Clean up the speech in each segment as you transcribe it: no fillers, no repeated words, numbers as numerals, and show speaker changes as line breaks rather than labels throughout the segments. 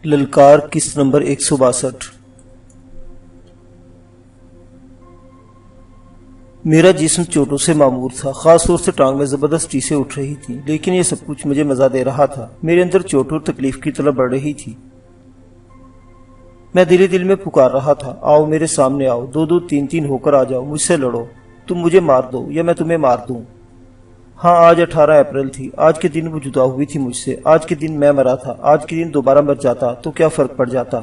للکار قسط نمبر 162۔ میرا جسم چوٹوں سے معمور تھا، خاص طور سے ٹانگ میں زبردست ٹیسیں اٹھ رہی تھیں، لیکن یہ سب کچھ مجھے مزہ دے رہا تھا۔ میرے اندر چوٹ اور تکلیف کی طلب بڑھ رہی تھی۔ میں دل میں پکار رہا تھا، آؤ میرے سامنے آؤ، دو دو تین تین ہو کر آ جاؤ، مجھ سے لڑو، تم مجھے مار دو یا میں تمہیں مار دوں۔ ہاں، آج 18 اپریل تھی۔ آج کے دن وہ جدا ہوئی تھی مجھ سے، آج کے دن میں مرا تھا۔ آج کے دن دوبارہ مر جاتا تو کیا فرق پڑ جاتا؟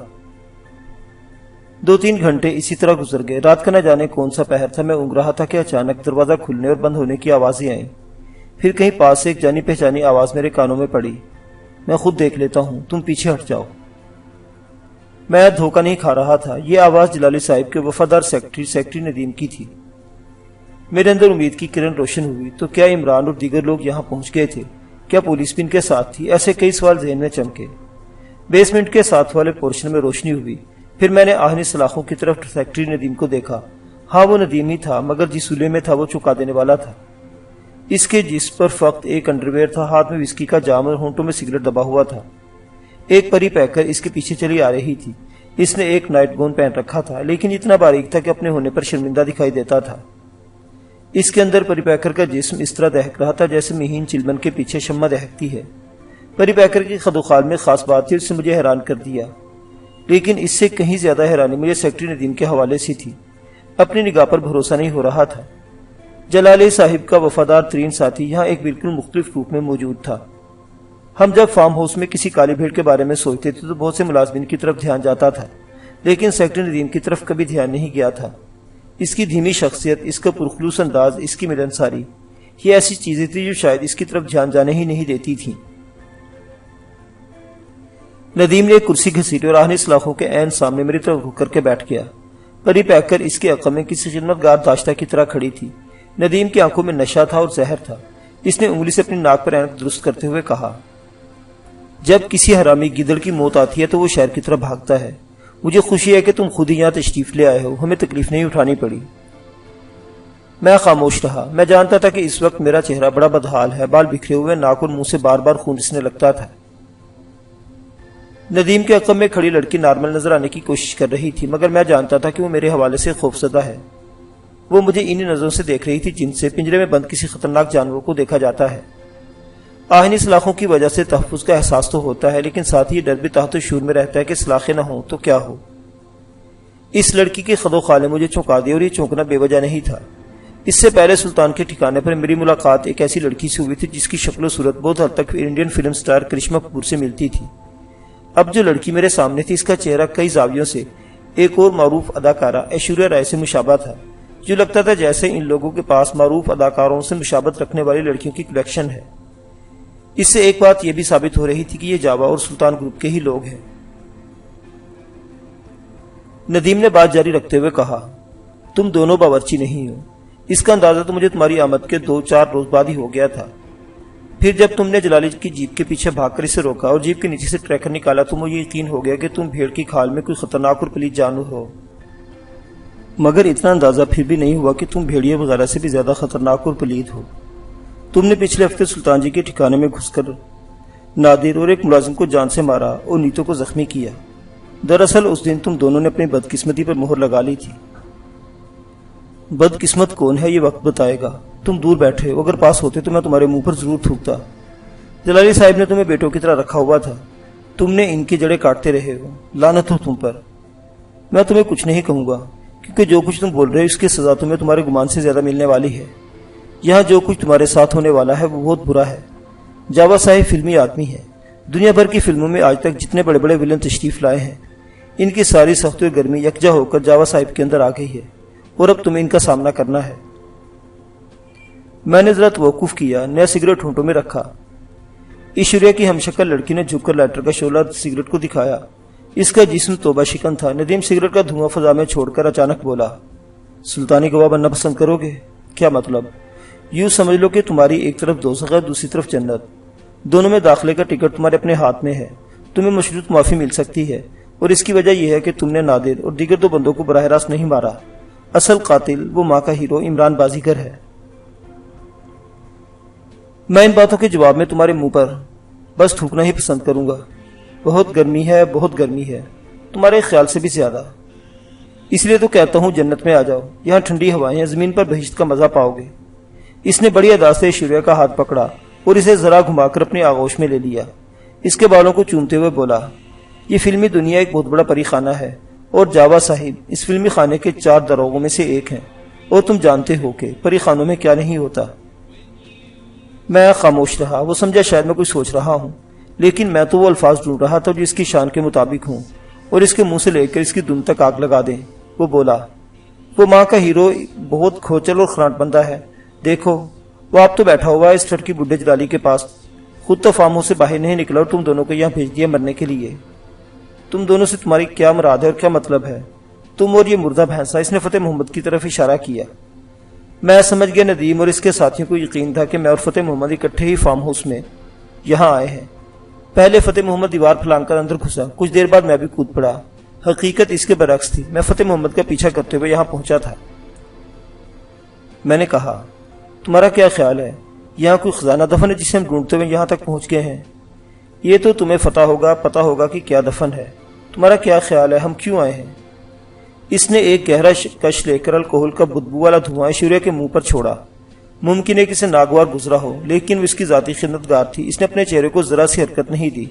2-3 گھنٹے اسی طرح گزر گئے۔ رات کا نہ جانے کون سا پہر تھا۔ میں اونگ رہا تھا کہ اچانک دروازہ کھلنے اور بند ہونے کی آوازیں آئیں۔ پھر کہیں پاس سے ایک جانی پہچانی آواز میرے کانوں میں پڑی، میں خود دیکھ لیتا ہوں، تم پیچھے ہٹ جاؤ۔ میں دھوکہ نہیں کھا رہا تھا، یہ آواز جلالی صاحب کے وفادار سیکرٹری ندیم کی تھی۔ میرے اندر امید کی کرن روشن ہوئی۔ تو کیا عمران اور دیگر لوگ یہاں پہنچ گئے تھے؟ کیا پولیس بھی ان کے ساتھ تھی؟ ایسے کئی سوال ذہن میں چمکے۔ بیسمنٹ کے ساتھ والے پورشن میں روشنی ہوئی۔ پھر میں نے آہنی سلاخوں کی طرف سیکرٹری ندیم کو دیکھا۔ ہاں، وہ ندیم ہی تھا، مگر جس سولے میں تھا وہ چکا دینے والا تھا۔ اس کے جس پر فقط ایک انڈرویئر تھا، ہاتھ میں وسکی کا جام اور ہونٹوں میں سگریٹ دبا ہوا تھا۔ ایک پری پیکر اس کے پیچھے چلی آ رہی تھی۔ اس نے ایک نائٹ گون پہن رکھا تھا، لیکن اتنا باریک تھا کہ اپنے ہونے پر شرمندہ دکھائی دیتا تھا۔ اس کے اندر پری پیکر کا جسم اس طرح دہک رہا تھا جیسے مہین چلمن کے پیچھے شمع دہکتی ہے۔ پری پیکر کی خد و خال میں خاص بات تھی، اس نے مجھے حیران کر دیا، لیکن اس سے کہیں زیادہ حیرانی مجھے سیکرٹری ندیم کے حوالے سے تھی۔ اپنی نگاہ پر بھروسہ نہیں ہو رہا تھا۔ جلالی صاحب کا وفادار ترین ساتھی یہاں ایک بالکل مختلف روپ میں موجود تھا۔ ہم جب فارم ہاؤس میں کسی کالی بھیڑ کے بارے میں سوچتے تھے تو بہت سے ملازمین کی طرف دھیان جاتا تھا، لیکن سیکرٹری ندیم کی طرف کبھی دھیان نہیں گیا تھا۔ اس کی دھیمی شخصیت، اس کا پرخلوص انداز، اس کی ملنساری، یہ ایسی چیزیں تھیں جو شاید اس کی طرف دھیان جانے ہی نہیں دیتی تھیں۔ ندیم نے ایک کرسی گھسیٹی اور آہنی سلاخوں کے عین سامنے میری طرف رک کر کے بیٹھ گیا۔ پری پیکر اس کے عقب میں کسی خدمتگار داشتہ کی طرح کھڑی تھی۔ ندیم کی آنکھوں میں نشہ تھا اور زہر تھا۔ اس نے انگلی سے اپنی ناک پر اینک درست کرتے ہوئے کہا، جب کسی حرامی گدڑ کی موت آتی ہے تو وہ شہر کی طرف بھاگتا ہے۔ مجھے خوشی ہے کہ تم خود ہی یہاں تشریف لے آئے ہو، ہمیں تکلیف نہیں اٹھانی پڑی۔ میں خاموش رہا۔ میں جانتا تھا کہ اس وقت میرا چہرہ بڑا بدحال ہے، بال بکھرے ہوئے، ناک اور منہ سے بار بار خون رسنے لگتا تھا۔ ندیم کے عقب میں کھڑی لڑکی نارمل نظر آنے کی کوشش کر رہی تھی، مگر میں جانتا تھا کہ وہ میرے حوالے سے خوفزدہ ہے۔ وہ مجھے انہی نظروں سے دیکھ رہی تھی جن سے پنجرے میں بند کسی خطرناک جانور کو دیکھا جاتا ہے۔ آہنی سلاخوں کی وجہ سے تحفظ کا احساس تو ہوتا ہے، لیکن ساتھ ہی ڈر بھی تحت شور میں رہتا ہے کہ سلاخیں نہ ہوں تو کیا ہو۔ اس لڑکی کے خد و خال نے مجھے چونکا دیا، اور یہ چونکنا بے وجہ نہیں تھا۔ اس سے پہلے سلطان کے ٹھکانے پر میری ملاقات ایک ایسی لڑکی سے ہوئی تھی جس کی شکل و صورت بہت حد تک انڈین فلم سٹار کرشمہ کپور سے ملتی تھی۔ اب جو لڑکی میرے سامنے تھی، اس کا چہرہ کئی زاویوں سے ایک اور معروف اداکارہ ایشوریا رائے سے مشابہ تھا، جو لگتا تھا جیسے ان لوگوں کے پاس معروف اداکاروں سے مشابہت رکھنے والی لڑکیوں کی کلیکشن ہے۔ اس سے ایک بات یہ بھی ثابت ہو رہی تھی کہ یہ جاوا اور سلطان گروپ کے ہی لوگ ہیں۔ ندیم نے بات جاری رکھتے ہوئے کہا، تم دونوں باورچی نہیں ہو۔ اس کا اندازہ تو مجھے تمہاری آمد کے 2-4 روز بعد ہی ہو گیا تھا۔ پھر جب تم نے جلالی کی جیپ کے پیچھے بھاگ کر اسے روکا اور جیپ کے نیچے سے ٹریکر نکالا تو مجھے یقین ہو گیا کہ تم بھیڑ کی کھال میں کوئی خطرناک اور پلیت جانور ہو، مگر اتنا اندازہ پھر بھی نہیں ہوا کہ تم بھیڑیے وغیرہ سے بھی زیادہ خطرناک اور پلیت ہو۔ تم نے پچھلے ہفتے سلطان جی کے ٹھکانے میں گھس کر نادر اور ایک ملازم کو جان سے مارا اور نیتو کو زخمی کیا۔ دراصل اس دن تم دونوں نے اپنی بدقسمتی پر مہر لگا لی تھی۔ بدقسمت کون ہے یہ وقت بتائے گا۔ تم دور بیٹھے ہو، اگر پاس ہوتے تو میں تمہارے منہ پر ضرور تھوکتا۔ جلالی صاحب نے تمہیں بیٹوں کی طرح رکھا ہوا تھا، تم نے ان کی جڑیں کاٹتے رہے ہو۔ لعنت ہو تم پر۔ میں تمہیں کچھ نہیں کہوں گا، کیونکہ جو کچھ تم بول رہے ہو اس کی سزا تمہیں تمہارے گمان سے زیادہ ملنے والی ہے۔ یہاں جو کچھ تمہارے ساتھ ہونے والا ہے وہ بہت برا ہے۔ جاوا صاحب فلمی آدمی ہے۔ دنیا بھر کی فلموں میں آج تک جتنے بڑے بڑے ولن تشریف لائے ہیں، ان کی ساری سختی اور گرمی یکجا ہو کر جاوا صاحب کے اندر آ گئی ہے، اور اب تمہیں ان کا سامنا کرنا ہے۔ میں نے ذرا توقف کیا، نیا سگریٹ ہونٹوں میں رکھا۔ ایشوریا کی ہمشکل لڑکی نے جھک کر لائٹر کا شعلہ سگریٹ کو دکھایا۔ اس کا جسم توبہ شکن تھا۔ ندیم سگریٹ کا دھواں فضا میں چھوڑ کر اچانک بولا، سلطانی گواہ بننا پسند کرو گے؟ کیا مطلب؟ یوں سمجھ لو کہ تمہاری ایک طرف دوزخ ہے، دوسری طرف جنت، دونوں میں داخلے کا ٹکٹ تمہارے اپنے ہاتھ میں ہے۔ تمہیں مشروط معافی مل سکتی ہے، اور اس کی وجہ یہ ہے کہ تم نے نادر اور دیگر 2 بندوں کو براہ راست نہیں مارا۔ اصل قاتل وہ ماں کا ہیرو عمران بازیگر ہے۔ میں ان باتوں کے جواب میں تمہارے منہ پر بس تھوکنا ہی پسند کروں گا۔ بہت گرمی ہے، بہت گرمی ہے، تمہارے خیال سے بھی زیادہ۔ اس لیے تو کہتا ہوں جنت میں آ جاؤ، یہاں ٹھنڈی ہوائیں ہیں، زمین پر بہشت کا مزہ پاؤ گے۔ اس نے بڑی ادا سے ایشوریا کا ہاتھ پکڑا اور اسے ذرا گھما کر اپنی آغوش میں لے لیا۔ اس کے بالوں کو چومتے ہوئے بولا، یہ فلمی دنیا ایک بہت بڑا پری خانہ ہے، اور جاوا صاحب اس فلمی خانے کے 4 دروغوں میں سے ایک ہیں، اور تم جانتے ہو کہ پری خانوں میں کیا نہیں ہوتا۔ میں خاموش رہا۔ وہ سمجھا شاید میں کچھ سوچ رہا ہوں، لیکن میں تو وہ الفاظ ڈھونڈ رہا تھا جو اس کی شان کے مطابق ہوں اور اس کے منہ سے لے کر اس کی دم تک آگ لگا دیں۔ وہ بولا، وہ ماں کا ہیرو بہت کھوچل اور خرانٹ بندہ ہے۔ دیکھو وہ آپ تو بیٹھا ہوا ہے اس ٹھٹکی بڈھے جلالی کے پاس، خود تو فارم ہاؤس سے باہر نہیں نکلا اور تم دونوں کو یہاں بھیج دیا مرنے کے لیے۔ تم دونوں سے تمہاری کیا مراد ہے اور کیا مطلب ہے؟ تم اور یہ مردہ بھینسا۔ اس نے فتح محمد کی طرف اشارہ کیا۔ میں سمجھ گیا ندیم اور اس کے ساتھیوں کو یقین تھا کہ میں اور فتح محمد اکٹھے ہی فارم ہاؤس میں یہاں آئے ہیں۔ پہلے فتح محمد دیوار پھلانگ کر اندر گھسا، کچھ دیر بعد میں بھی کود پڑا۔ حقیقت اس کے برعکس تھی، میں فتح محمد کا پیچھا کرتے ہوئے یہاں پہنچا تھا۔ میں نے کہا، تمہارا کیا خیال ہے، یہاں کوئی خزانہ دفن ہے جسے ہم ڈھونڈتے ہوئے یہاں تک پہنچ گئے ہیں؟ یہ تو تمہیں پتا ہوگا کہ کیا دفن ہے۔ تمہارا کیا خیال ہے ہم کیوں آئے ہیں؟ اس نے ایک گہرا کش لے کر الکوہل کا بدبو والا دھواں ایشوریا کے منہ پر چھوڑا۔ ممکن ہے کہ اسے ناگوار گزرا ہو، لیکن وہ اس کی ذاتی خدمتگار تھی۔ اس نے اپنے چہرے کو ذرا سی حرکت نہیں دی،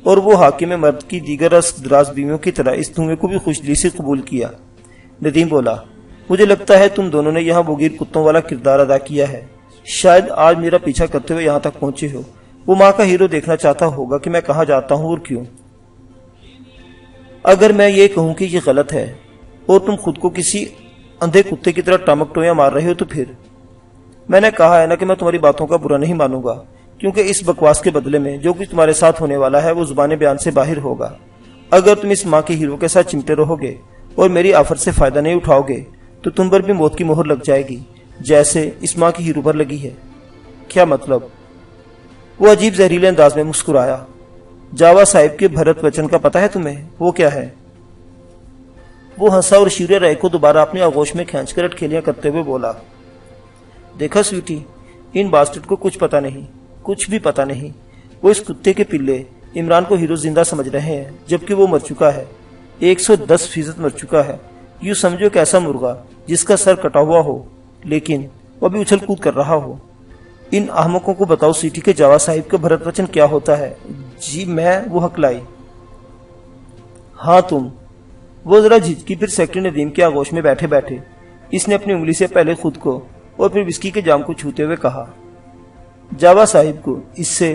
اور وہ حاکم مرد کی دیگر دراز بیویوں کی طرح اس دھوئیں کو بھی خوش دلی سے قبول کیا۔ ندیم بولا، مجھے لگتا ہے تم دونوں نے یہاں بغیر کتوں والا کردار ادا کیا ہے۔ شاید آج میرا پیچھا کرتے ہوئے یہاں تک پہنچے ہو۔ وہ ماں کا ہیرو دیکھنا چاہتا ہوگا کہ میں کہاں جاتا ہوں اور کیوں۔ اگر میں یہ کہوں کہ یہ غلط ہے اور تم خود کو کسی اندھے کتے کی طرح ٹامک ٹویاں مار رہے ہو تو پھر؟ میں نے کہا ہے نا کہ میں تمہاری باتوں کا برا نہیں مانوں گا، کیونکہ اس بکواس کے بدلے میں جو کچھ تمہارے ساتھ ہونے والا ہے وہ زبان بیان سے باہر ہوگا۔ اگر تم اس ماں کے ہیرو کے ساتھ چمٹے رہو گے اور میری آفر سے فائدہ نہیں اٹھاؤ گے تو تم پر بھی موت کی مہر لگ جائے گی، جیسے اس ماں کی ہیرو پر لگی ہے۔ کیا مطلب؟ وہ عجیب زہریلے انداز میں مسکرایا۔ جاوا صاحب کے بھرت وچن کا پتہ ہے تمہیں؟ وہ کیا ہے؟ وہ ہنسا اور ایشوریا رائے کو دوبارہ اپنے آغوش میں کھینچ کر اٹکھیلیاں کرتے ہوئے بولا، دیکھا سویٹی، ان باسٹرڈ کو کچھ پتا نہیں، کچھ بھی پتا نہیں۔ وہ اس کتے کے پلے عمران کو ہیرو زندہ سمجھ رہے ہیں، جبکہ وہ مر چکا ہے، 110% مر چکا ہے۔ یوں سمجھو کہ ایسا مرغا جس کا سر کٹا ہوا ہو لیکن وہ بھی اچھل کود کر رہا ہو۔ ان احمقوں کو بتاؤ سیٹی کے جاوا صاحب کا بھرت وچن کیا ہوتا ہے؟ جی میں، وہ ہکلائی۔ ہاں تم۔ وہ ذرا جھجکی، پھر سیکٹری ندیم کے آغوش میں بیٹھے بیٹھے اس نے اپنی انگلی سے پہلے خود کو اور پھر وسکی کے جام کو چھوتے ہوئے کہا، جاوا صاحب کو اس سے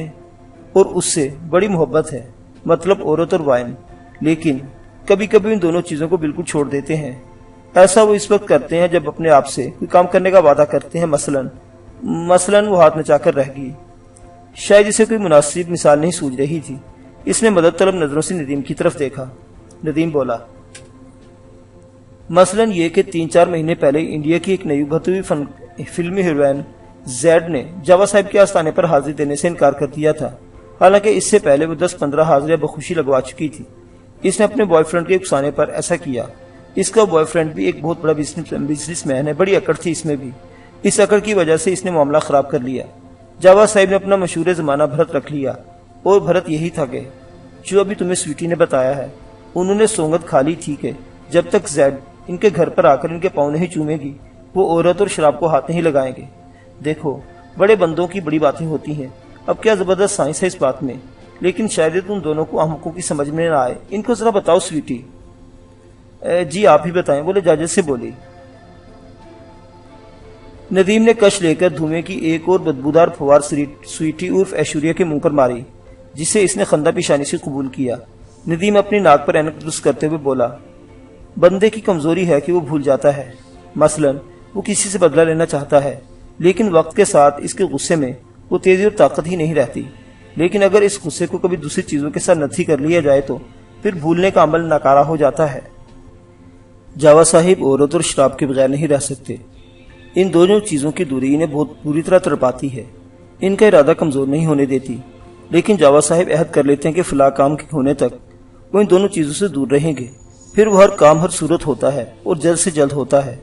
اور اس سے بڑی محبت ہے، مطلب عورت اور وائن، لیکن کبھی کبھی ان دونوں چیزوں کو بالکل چھوڑ دیتے ہیں۔ ایسا وہ اس وقت کرتے ہیں جب اپنے آپ سے کوئی کام کرنے کا وعدہ کرتے ہیں۔ مثلاً وہ ہاتھ نچا کر رہ گئی۔ شاید اسے کوئی مناسب مثال نہیں سوچ رہی تھی۔ اس نے مدد طلب نظروں سے ندیم کی طرف دیکھا۔ ندیم بولا، مثلاً یہ کہ 3-4 مہینے پہلے انڈیا کی ایک نئی ابھرتی ہوئی فلمی ہیروئن زیڈ نے جاوا صاحب کے آستانے پر حاضری دینے سے انکار کر دیا تھا، حالانکہ اس سے پہلے وہ 10-15 حاضریاں بخوشی لگوا چکی تھی۔ اس نے اپنے بوائے فرینڈ کے اکسانے پر ایسا کیا۔ اس کا بوائے فرینڈ بھی ایک بہت بڑا بزنس مین ہے، بڑی اکڑ تھی اس میں بھی۔ اس اکڑ کی وجہ سے اس نے معاملہ خراب کر لیا۔ جاوا صاحب نے اپنا مشہور زمانہ بھرت رکھ لیا، اور بھرت یہی تھا کہ جو ابھی تمہیں سویٹی نے بتایا ہے۔ انہوں نے سونگت کھا لی تھی کہ جب تک زیڈ ان کے گھر پر آ کر ان کے پاؤں نہیں چومے گی، وہ عورت اور شراب کو ہاتھ نہیں لگائیں گے۔ دیکھو، بڑے بندوں کی بڑی باتیں ہوتی ہیں۔ اب کیا زبردست سائنس ہے اس بات میں، لیکن شاید تم دونوں کو احمقوں کی سمجھ میں نہ آئے۔ ان کو ذرا بتاؤ سویٹی۔ جی آپ ہی بتائیں، وہ لجاجت سے بولی۔ ندیم نے کش لے کر دھوئیں کی ایک اور بدبودار پھوار سویٹی عرف ایشوریا کے منہ پر ماری، جسے اس نے خندہ پیشانی سے قبول کیا۔ ندیم اپنی ناک پر اینک درست کرتے ہوئے بولا، بندے کی کمزوری ہے کہ وہ بھول جاتا ہے۔ مثلاً وہ کسی سے بدلہ لینا چاہتا ہے، لیکن وقت کے ساتھ اس کے غصے میں وہ تیزی اور طاقت ہی نہیں رہتی۔ لیکن اگر اس غصے کو کبھی دوسری چیزوں کے ساتھ نتھی کر لیا جائے تو پھر بھولنے کا عمل ناکارہ ہو جاتا ہے۔ جاوا صاحب عورت اور شراب کے بغیر نہیں رہ سکتے۔ ان دونوں چیزوں کی دوری انہیں بہت بری طرح تڑپاتی ہے، ان کا ارادہ کمزور نہیں ہونے دیتی۔ لیکن جاوا صاحب عہد کر لیتے ہیں کہ فلاں کام کے ہونے تک وہ ان دونوں چیزوں سے دور رہیں گے۔ پھر وہ ہر کام ہر صورت ہوتا ہے اور جلد سے جلد ہوتا ہے۔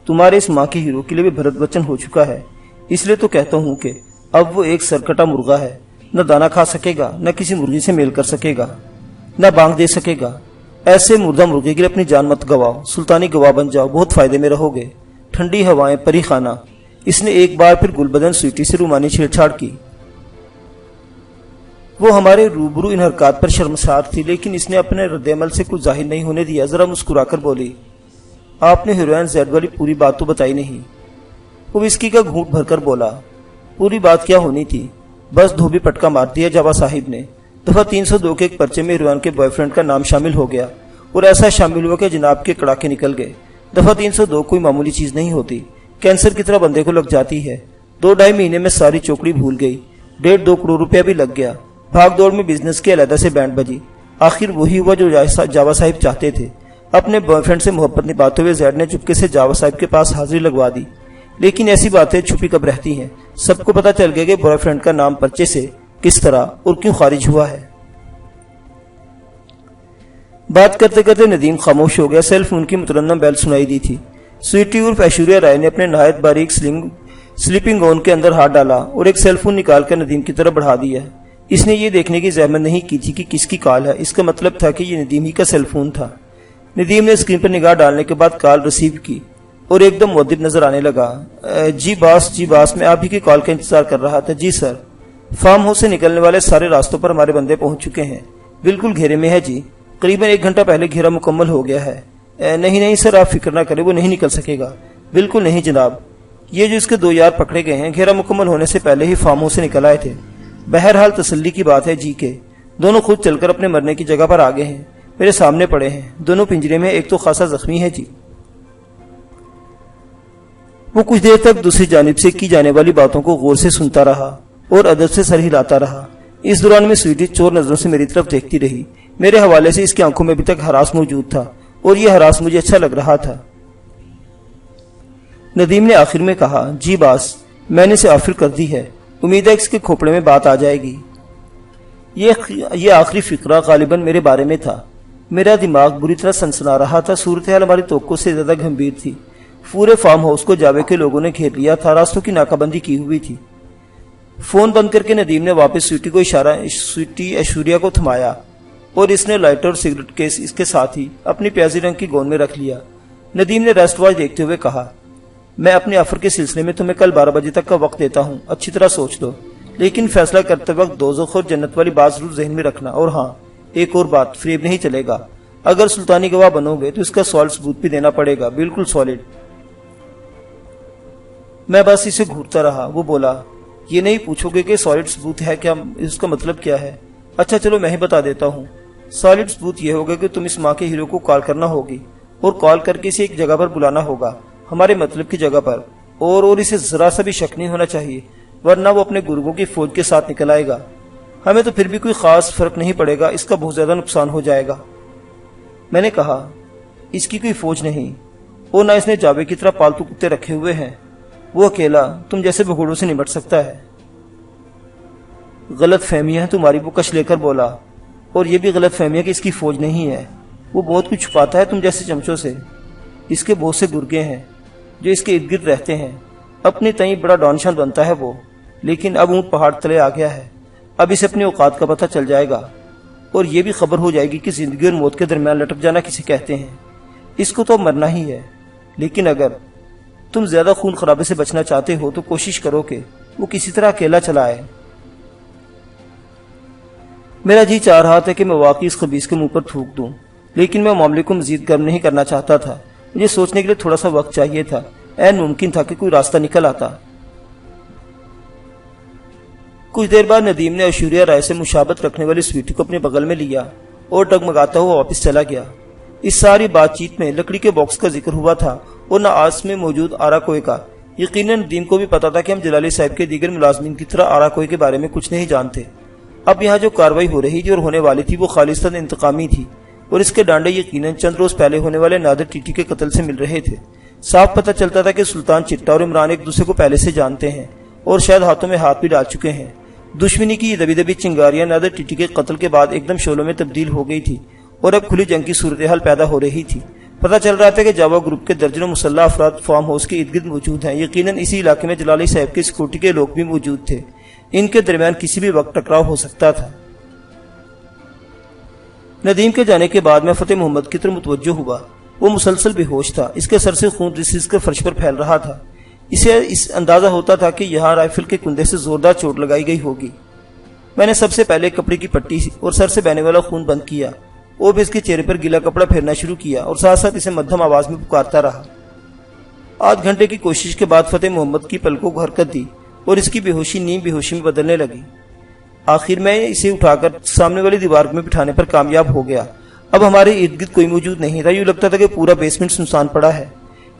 تمہارے اس ماں کے ہیرو کے لیے بھی بھرت وچن ہو چکا ہے، اس لیے تو کہتا ہوں کہ اب وہ ایک سرکٹا مرغا ہے، نہ دانا کھا سکے گا، نہ کسی مرغی سے میل کر سکے گا۔ نہ بانگ دے سکے گا۔ ایسے مردہ مرغے کے لیے اپنی جان مت گواؤ، سلطانی گواہ بن جاؤ، بہت فائدے میں رہو گے۔ ٹھنڈی ہوائیں، پری خانہ۔ اس نے ایک بار پھر گلبدن سویٹی سے رومانی چھیڑ چھاڑ کی۔ وہ ہمارے روبرو ان حرکات پر شرمسار تھی، لیکن اس نے اپنے رد عمل سے کچھ ظاہر نہیں ہونے دیا۔ ذرا مسکرا کر بولی، آپ نے ہیروئن زیڈ والی پوری بات تو بتائی نہیں۔ وہ وسکی کا گھونٹ بھر کر بولا، پوری بات کیا ہونی تھی، بس دھوبی پٹکا مار دیا جاوا صاحب نے۔ دفعہ 302 کے ایک پرچے میں ہیروئن کے بوائے فرینڈ کا نام شامل ہو گیا، اور ایسا شامل ہوا کہ جناب کے کڑاکے نکل گئے۔ دفعہ 302 کوئی معمولی چیز نہیں ہوتی، کینسر کی طرح بندے کو لگ جاتی ہے۔ 2-2.5 مہینے میں ساری چوکڑی بھول گئی، 1.5-2 کروڑ روپیہ بھی لگ گیا۔ بھاگ دوڑ میں بزنس کے علیحدہ سے بینڈ بجی۔ آخر وہی ہوا جو جاوا صاحب چاہتے تھے۔ اپنے بوائے فرینڈ سے محبت نبھاتے ہوئے زیڈ نے چپکے سے جاوا صاحب کے پاس حاضری لگوا دی۔ لیکن ایسی باتیں چھپی کب رہتی ہیں، سب کو پتا چل گیا کہ بوائے فرینڈ کا نام پرچے سے کس طرح اور کیوں خارج ہوا ہے۔ بات کرتے کرتے ندیم خاموش ہو گیا۔ سیل فون کی مترنم بیل سنائی دی تھی۔ سویٹی عرف ایشوریا رائے نے اپنے نہایت باریک سلیپنگ گون کے اندر ہاتھ ڈالا اور ایک سیل فون نکال کر ندیم کی طرف بڑھا دیا۔ اس نے یہ دیکھنے کی زحمت نہیں کی تھی کہ کس کی کال ہے، اس کا مطلب تھا کہ یہ ندیم ہی کا سیل فون تھا۔ ندیم نے اسکرین پر نگاہ ڈالنے کے بعد کال ریسیو کی اور ایک دم مؤدب نظر آنے لگا۔ جی باس، میں آپ ہی کی کال کا انتظار کر رہا تھا۔ جی سر، فارم ہاؤس سے نکلنے والے سارے راستوں پر ہمارے بندے پہنچ چکے ہیں، بالکل گھیرے میں ہے جی، قریباً 1 گھنٹہ پہلے گھیرا مکمل ہو گیا ہے۔ نہیں سر، آپ فکر نہ کریں، وہ نہیں نکل سکے گا۔ بالکل نہیں جناب، یہ جو اس کے 2 یار پکڑے گئے ہیں گھیرا مکمل ہونے سے پہلے ہی فارم ہاؤس سے نکل آئے تھے۔ بہرحال تسلی کی بات ہے جی کہ دونوں خود چل کر اپنے مرنے کی جگہ پر آگے ہیں، میرے سامنے پڑے ہیں، دونوں پنجرے میں، ایک تو خاصا زخمی ہے جی۔ وہ کچھ دیر تک دوسری جانب سے کی جانے والی باتوں کو غور سے سنتا رہا اور ادب سے سر ہلاتا رہا۔ اس دوران میں سویٹی چور نظروں سے میری طرف دیکھتی رہی۔ میرے حوالے سے اس کی آنکھوں میں ابھی تک ہراس موجود تھا اور یہ ہراس مجھے اچھا لگ رہا تھا۔ ندیم نے آخر میں کہا، جی باس، میں نے اسے آفر کر دی ہے، امید ہے اس کے کھوپڑے میں بات آ جائے گی۔ یہ آخری فقرہ غالباً میرے بارے میں تھا۔ میرا دماغ بری طرح سنسنا رہا تھا۔ صورتحال ہماری توقع سے زیادہ گھمبیر تھی۔ پورے فارم ہاؤس کو جاوے کے لوگوں نے گھیر لیا تھا، راستوں کی ناکہ بندی کی ہوئی تھی۔ فون بند کر کے ندیم نے واپس سویٹی ایشوریا کو تھمایا اور اس نے لائٹر اور سگریٹ کیس اس کے ساتھ ہی اپنی پیازی رنگ کی گون میں رکھ لیا۔ ندیم نے ریسٹ واچ دیکھتے ہوئے کہا، میں اپنے آفر کے سلسلے میں تمہیں کل 12 بجے تک کا وقت دیتا ہوں، اچھی طرح سوچ لو، لیکن فیصلہ کرتے وقت دوزخ اور جنت والی بات ضرور ذہن میں رکھنا۔ اور ہاں، ایک اور بات، فریب نہیں چلے گا۔ اگر سلطانی گواہ بنو گے تو اس کا سالڈ ثبوت بھی دینا پڑے گا، بالکل سالڈ۔ میں بس اسے گھورتا رہا۔ وہ بولا، یہ نہیں پوچھو گے کہ سالڈ ثبوت ہے کیا، اس کا مطلب کیا ہے؟ اچھا چلو میں ہی بتا دیتا ہوں۔ سالڈ ثبوت یہ ہوگا کہ تم اس ماں کے ہیرو کو کال کرنا ہوگی اور کال کر کے اسے ایک جگہ پر بلانا ہوگا، ہمارے مطلب کی جگہ پر، اور اسے ذرا سا بھی شک نہیں ہونا چاہیے، ورنہ وہ اپنے گروگوں کی فوج کے ساتھ نکل آئے گا۔ ہمیں تو پھر بھی کوئی خاص فرق نہیں پڑے گا، اس کا بہت زیادہ نقصان ہو جائے گا۔ میں نے کہا، اس کی کوئی فوج نہیں، اور نہ اس نے جاوے کی طرح پالتو کتے رکھے ہوئے ہیں، وہ اکیلا تم جیسے بھگوڑوں سے نمٹ سکتا ہے۔ غلط فہمیاں ہیں تمہاری، وہ کش لے کر بولا، اور یہ بھی غلط فہمیاں کہ اس کی فوج نہیں ہے، وہ بہت کچھ چھپاتا ہے تم جیسے چمچوں سے۔ اس کے بہت سے گرگے ہیں جو اس کے ارد گرد رہتے ہیں، اپنے تئیں بڑا ڈانشان بنتا ہے وہ، لیکن اب اونٹ پہاڑ تلے آ گیا ہے، اب اسے اپنے اوقات کا پتہ چل جائے گا، اور یہ بھی خبر ہو جائے گی کہ زندگی اور موت کے درمیان لٹک جانا کسے کہتے ہیں۔ اس کو تو مرنا ہی ہے، لیکن اگر تم زیادہ خون خرابے سے بچنا چاہتے ہو تو کوشش کرو کہ وہ کسی طرح اکیلا چلا آئے۔ میرا جی چاہ رہا تھا کہ میں واقعی اس خبیث کے منہ پر تھوک دوں، لیکن میں معاملے کو مزید گرم نہیں کرنا چاہتا تھا۔ مجھے سوچنے کے لیے تھوڑا سا وقت چاہیے تھا، عین ممکن تھا کہ کوئی راستہ نکل آتا۔ کچھ دیر بعد ندیم نے ایشوریا رائے سے مشابہت رکھنے والی سویٹی کو اپنے بغل میں لیا اور ڈگمگاتا ہوا واپس چلا گیا۔ اس ساری بات چیت میں لکڑی کے باکس کا ذکر ہوا تھا اور نہ آس میں موجود آرا کوئے کا۔ یقیناً ندیم کو بھی پتا تھا کہ ہم جلالی صاحب کے دیگر ملازمین کی طرح آرا کوئے کے بارے میں کچھ نہیں جانتے۔ اب یہاں جو کاروائی ہو رہی تھی اور ہونے والی تھی وہ خالصتاً انتقامی تھی، اور اس کے ڈانڈے یقیناً چند روز پہلے ہونے والے نادر ٹیٹی کے قتل سے مل رہے تھے۔ صاف پتہ چلتا تھا کہ سلطان چٹا اور عمران ایک دوسرے کو پہلے سے جانتے ہیں اور شاید ہاتھوں میں ہاتھ بھی ڈال چکے ہیں۔ دشمنی کی یہ دبی دبی چنگاریاں نادر ٹیٹی کے قتل کے بعد ایک دم شعلوں میں تبدیل ہو گئی تھی اور اب کھلی جنگ کی صورتحال پیدا ہو رہی تھی۔ پتہ چل رہا تھا کہ جاوا گروپ کے درجنوں مسلح افراد فارم ہاؤس کے ارد گرد موجود ہیں۔ یقیناً اسی علاقے میں جلالی صاحب کے سیکورٹی کے لوگ بھی موجود تھے۔ ان کے درمیان کسی بھی وقت ٹکراؤ ہو سکتا تھا۔ ندیم کے جانے کے بعد میں فتح محمد کی طرف متوجہ ہوا۔ وہ مسلسل بے ہوش تھا، اس کے سر سے خون رس کر فرش پر پھیل رہا تھا۔ اسے اس اندازہ ہوتا تھا کہ یہاں رائفل کے کندے سے زوردار چوٹ لگائی گئی ہوگی۔ میں نے سب سے پہلے کپڑے کی پٹی اور سر سے بہنے والا خون بند کیا اور بھی اس کے چہرے پر گیلا کپڑا پھیرنا شروع کیا اور ساتھ ساتھ اسے مدھم آواز میں پکارتا رہا۔ آدھ گھنٹے کی کوشش کے بعد فتح محمد کی پلکوں کو حرکت دی اور اس کی بے ہوشی نیم بے ہوشی میں بدلنے لگی۔ آخر میں اسے اٹھا کر سامنے والی دیوار میں بٹھانے پر کامیاب ہو گیا۔ اب ہمارے ارد گرد کوئی موجود نہیں تھا، یوں لگتا تھا کہ پورا بیسمنٹ سنسان پڑا ہے۔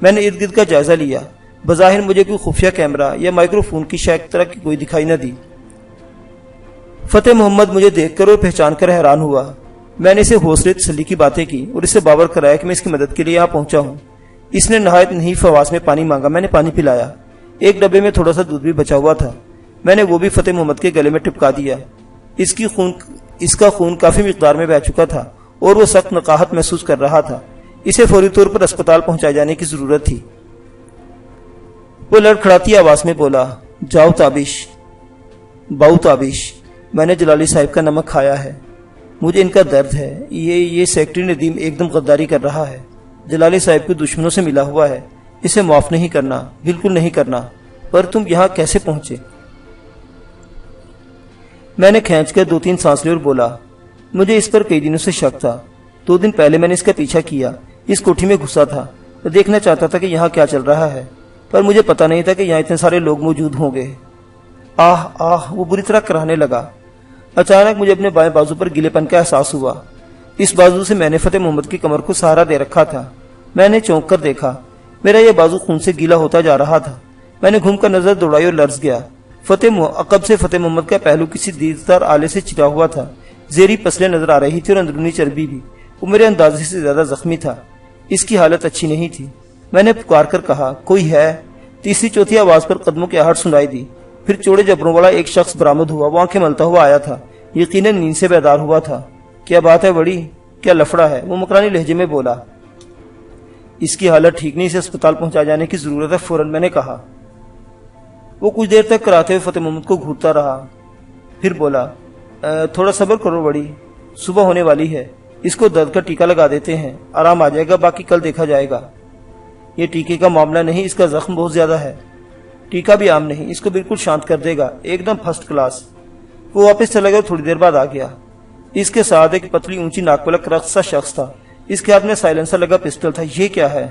میں نے ارد گرد کا جائزہ لیا۔ بظاہر مجھے کوئی خفیہ کیمرہ یا مائکرو فون کی شاید طرح کی کوئی دکھائی نہ دی۔ فتح محمد مجھے دیکھ کر اور پہچان کر حیران ہوا۔ میں نے اسے حوصلے تسلی کی باتیں کی اور اسے باور کرایا کہ میں اس کی مدد کے لیے یہاں پہنچا ہوں۔ اس نے نہایت نحیف آواز میں پانی مانگا۔ میں نے پانی پلایا۔ ایک ڈبے میں تھوڑا سا دودھ بھی بچا ہوا تھا، میں نے وہ بھی فتح محمد کے گلے میں ٹپکا دیا۔ اس کا خون کافی مقدار میں بہہ چکا تھا اور وہ سخت نقاہت محسوس کر رہا تھا۔ اسے فوری طور پر اسپتال پہنچائے جانے کی ضرورت تھی۔ وہ لڑکھڑاتی آواز میں بولا، جاؤ تابش، باؤ تابش، میں نے جلالی صاحب کا نمک کھایا ہے، مجھے ان کا درد ہے۔ یہ سیکٹری ندیم ایک دم غداری کر رہا ہے، جلالی صاحب کے دشمنوں سے ملا ہوا ہے، اسے معاف نہیں کرنا، بالکل نہیں کرنا۔ پر تم یہاں کیسے پہنچے؟ میں نے کھینچ کر 2-3 سانس لی اور بولا، مجھے اس پر کئی دنوں سے شک تھا۔ 2 دن پہلے میں نے اس کا پیچھا کیا، اس کوٹھی میں گھسا تھا، میں دیکھنا چاہتا تھا کہ یہاں کیا چل رہا ہے، پر مجھے پتا نہیں تھا کہ یہاں اتنے سارے لوگ موجود ہوں گے۔ آہ آہ، وہ بری طرح کرانے لگا۔ اچانک مجھے اپنے بائیں بازو پر گیلے پن کا احساس ہوا۔ اس بازو سے میں نے فتح محمد کی کمر کو سہارا دے رکھا تھا۔ میں نے چونک کر دیکھا، میرا یہ بازو خون سے گیلا ہوتا جا رہا تھا۔ میں نے گھوم کر نظر دوڑائی اور لرز گیا۔ عقب سے فتح محمد کا پہلو کسی دیزدار آلے سے چرا ہوا تھا، زیریں پسلیں نظر آ رہی تھی اور اندرونی چربی بھی۔ وہ میرے اندازے سے زیادہ زخمی تھا، اس کی حالت اچھی نہیں تھی۔ میں نے پکار کر کہا، کوئی ہے؟ تیسری چوتھی آواز پر قدموں کی آہٹ سنائی دی۔ پھر چوڑے جبروں والا ایک شخص برآمد ہوا۔ وہ آنکھیں ملتا ہوا آیا تھا، یقیناً نیند سے بیدار ہوا تھا۔ کیا بات ہے بڑی؟ کیا لفڑا ہے؟ وہ مکرانی لہجے میں بولا۔ اس کی حالت ٹھیک نہیں، اسے اسپتال پہنچا جانے کی ضرورت ہے فوراً، میں نے کہا۔ وہ کچھ دیر تک کراتے ہوئے فتح محمد کو گھورتا رہا، پھر بولا، تھوڑا صبر کرو بڑی، صبح ہونے والی ہے، اس کو درد کا ٹیکا لگا دیتے ہیں، آرام آ جائے گا، باقی کل دیکھا جائے گا۔ یہ ٹیکے کا معاملہ نہیں، اس کا زخم بہت زیادہ ہے، ٹیکا بھی عام نہیں، اس کو بالکل شانت کر دے گا، ایک دم فرسٹ کلاس۔ وہ واپس چلا گیا اور تھوڑی دیر بعد آ گیا۔ اس کے ساتھ ایک پتلی اونچی ناک والا کرخت سا شخص تھا، اس کے ہاتھ میں سائلنسر لگا پسٹل تھا۔ یہ کیا ہے؟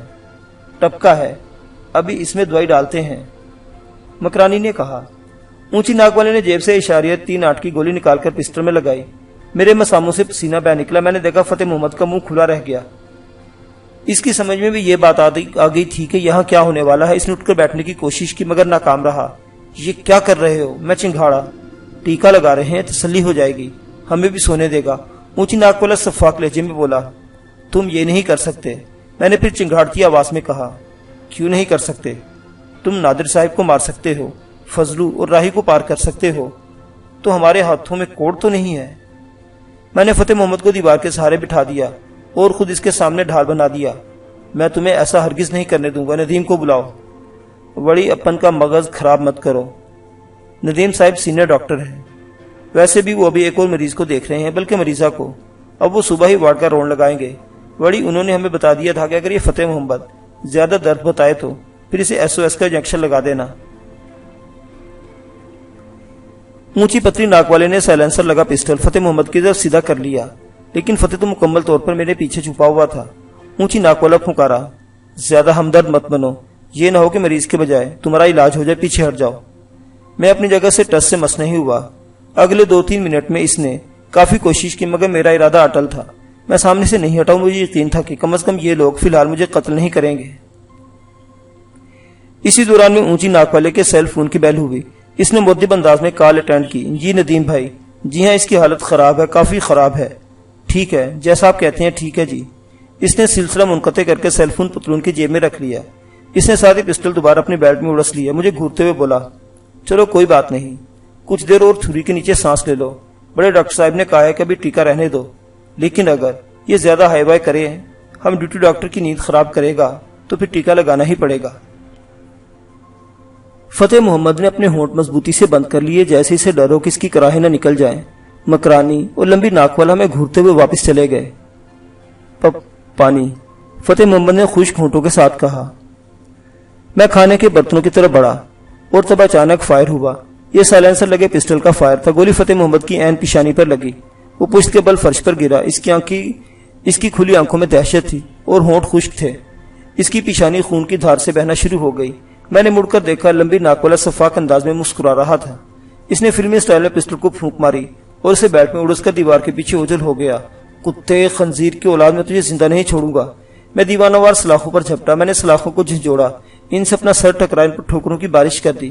ٹپکا ہے، ابھی اس میں دوائی ڈالتے ہیں، مکرانی نے کہا۔ اونچی ناک والے نے جیب سے اشاریہ 3-8 کی گولی نکال کر پسٹل میں لگائی۔ میرے مساموں سے پسینہ بہ نکلا۔ میں نے دیکھا فتح محمد کا منہ کھلا رہ گیا۔ اس کی سمجھ میں بھی یہ بات آ گئی تھی کہ یہاں کیا ہونے والا ہے۔ اس نے اٹھ کر بیٹھنے کی کوشش کی مگر ناکام رہا۔ یہ کیا کر رہے ہو؟ میں چنگھاڑا۔ ٹیکا لگا رہے ہیں، تسلی ہو جائے گی، ہمیں بھی سونے دے گا، اونچی ناک والا شفاف لہجے میں بولا۔ تم یہ نہیں کر سکتے، میں نے پھر چنگھاڑتی آواز میں کہا۔ کیوں نہیں کر سکتے؟ تم نادر صاحب کو مار سکتے ہو، فضلو اور راہی کو پار کر سکتے ہو، تو ہمارے ہاتھوں میں کوڑ تو نہیں ہے۔ میں نے فتح محمد کو دیوار کے سہارے بٹھا دیا اور خود اس کے سامنے ڈھال بنا دیا۔ میں تمہیں ایسا ہرگز نہیں کرنے دوں گا، ندیم کو بلاؤ۔ بڑی اپن کا مغز خراب مت کرو، ندیم صاحب سینئر ڈاکٹر ہیں، ویسے بھی وہ ابھی ایک اور مریض کو دیکھ رہے ہیں، بلکہ مریضہ کو، اب وہ صبح ہی وارڈ کا رونڈ لگائیں گے۔ بڑی انہوں نے ہمیں بتا دیا تھا کہ اگر یہ فتح محمد زیادہ درد بتائے تو پھر اسے SOS کا انجیکشن لگا دینا۔ اونچی پتلی ناک والے نے سائلنسر لگا پسٹل فتح محمد کی طرف سیدھا کر لیا، لیکن فتح تو مکمل طور پر میرے پیچھے چھپا ہوا تھا۔ اونچی ناک والا پھنکارا، زیادہ ہمدرد مت بنو، یہ نہ ہو کہ مریض کے بجائے تمہارا علاج ہو جائے، پیچھے ہٹ جاؤ۔ میں اپنی جگہ سے ٹس سے مس نہیں ہوا۔ اگلے 2-3 منٹ میں اس نے کافی کوشش کی مگر میرا ارادہ اٹل تھا۔ میں سامنے سے نہیں ہٹاؤں، مجھے یقین تھا کہ کم از کم یہ لوگ فی الحال مجھے قتل نہیں کریں گے۔ اسی دوران میں اونچی ناک والے کے سیل فون کی بیل ہوئی۔ اس نے مؤدب انداز میں کال اٹینڈ کی۔ جی ندیم بھائی، جی ہاں، اس کی حالت خراب ہے، کافی خراب ہے۔ ٹھیک ہے، جیسا آپ کہتے ہیں، ٹھیک ہے جی۔ اس نے سلسلہ منقطع کر کے سیل فون پتلون کی جیب میں رکھ لیا۔ اس نے ساتھ ہی پسٹل دوبارہ اپنی بیلٹ میں اڑس لیا۔ مجھے گھورتے ہوئے بولا، چلو کوئی بات نہیں، کچھ دیر اور چھری کے نیچے سانس لے لو، بڑے ڈاکٹر صاحب نے کہا ہے کہ ابھی ٹیکا رہنے دو، لیکن اگر یہ زیادہ ہائی بائی کرے، ہم ڈیوٹی ڈاکٹر کی نیند خراب کرے گا تو پھر ٹیکا لگانا ہی پڑے گا۔ فتح محمد نے اپنے ہونٹ مضبوطی سے بند کر لیے، جیسے اسے ڈر ہو کہ اس کی کراہیں نہ نکل جائیں۔ مکرانی اور لمبی ناک والا ہمیں گھورتے ہوئے واپس چلے گئے۔ پانی، فتح محمد نے خشک ہونٹوں کے ساتھ کہا۔ میں کھانے کے برتنوں کی طرف بڑھا اور تب اچانک فائر ہوا۔ یہ سائلنسر لگے پسٹل کا فائر تھا۔ گولی فتح محمد کی عین پیشانی پر لگی۔ وہ پشت کے بل فرش پر گرا۔ اس کی کھلی آنکھوں میں دہشت تھی اور ہونٹ خشک تھے۔ اس کی پیشانی خون کی دھار سے بہنا شروع ہو گئی۔ میں نے مڑ کر دیکھا، لمبی ناک والا شفاف انداز میں مسکرا رہا تھا۔ اس نے فلمی سٹائل میں پسٹل کو پھونک ماری اور اسے بیٹ میں اڑس کر دیوار کے پیچھے اوجھل ہو گیا۔ کتے خنزیر کی اولاد، میں تجھے زندہ نہیں چھوڑوں گا۔ میں دیوانہ وار سلاخوں پر جھپٹا۔ میں نے سلاخوں کو جھنجھوڑا، ان سے اپنا سر ٹکرایا، ان پر ٹھوکروں کی بارش کر دی۔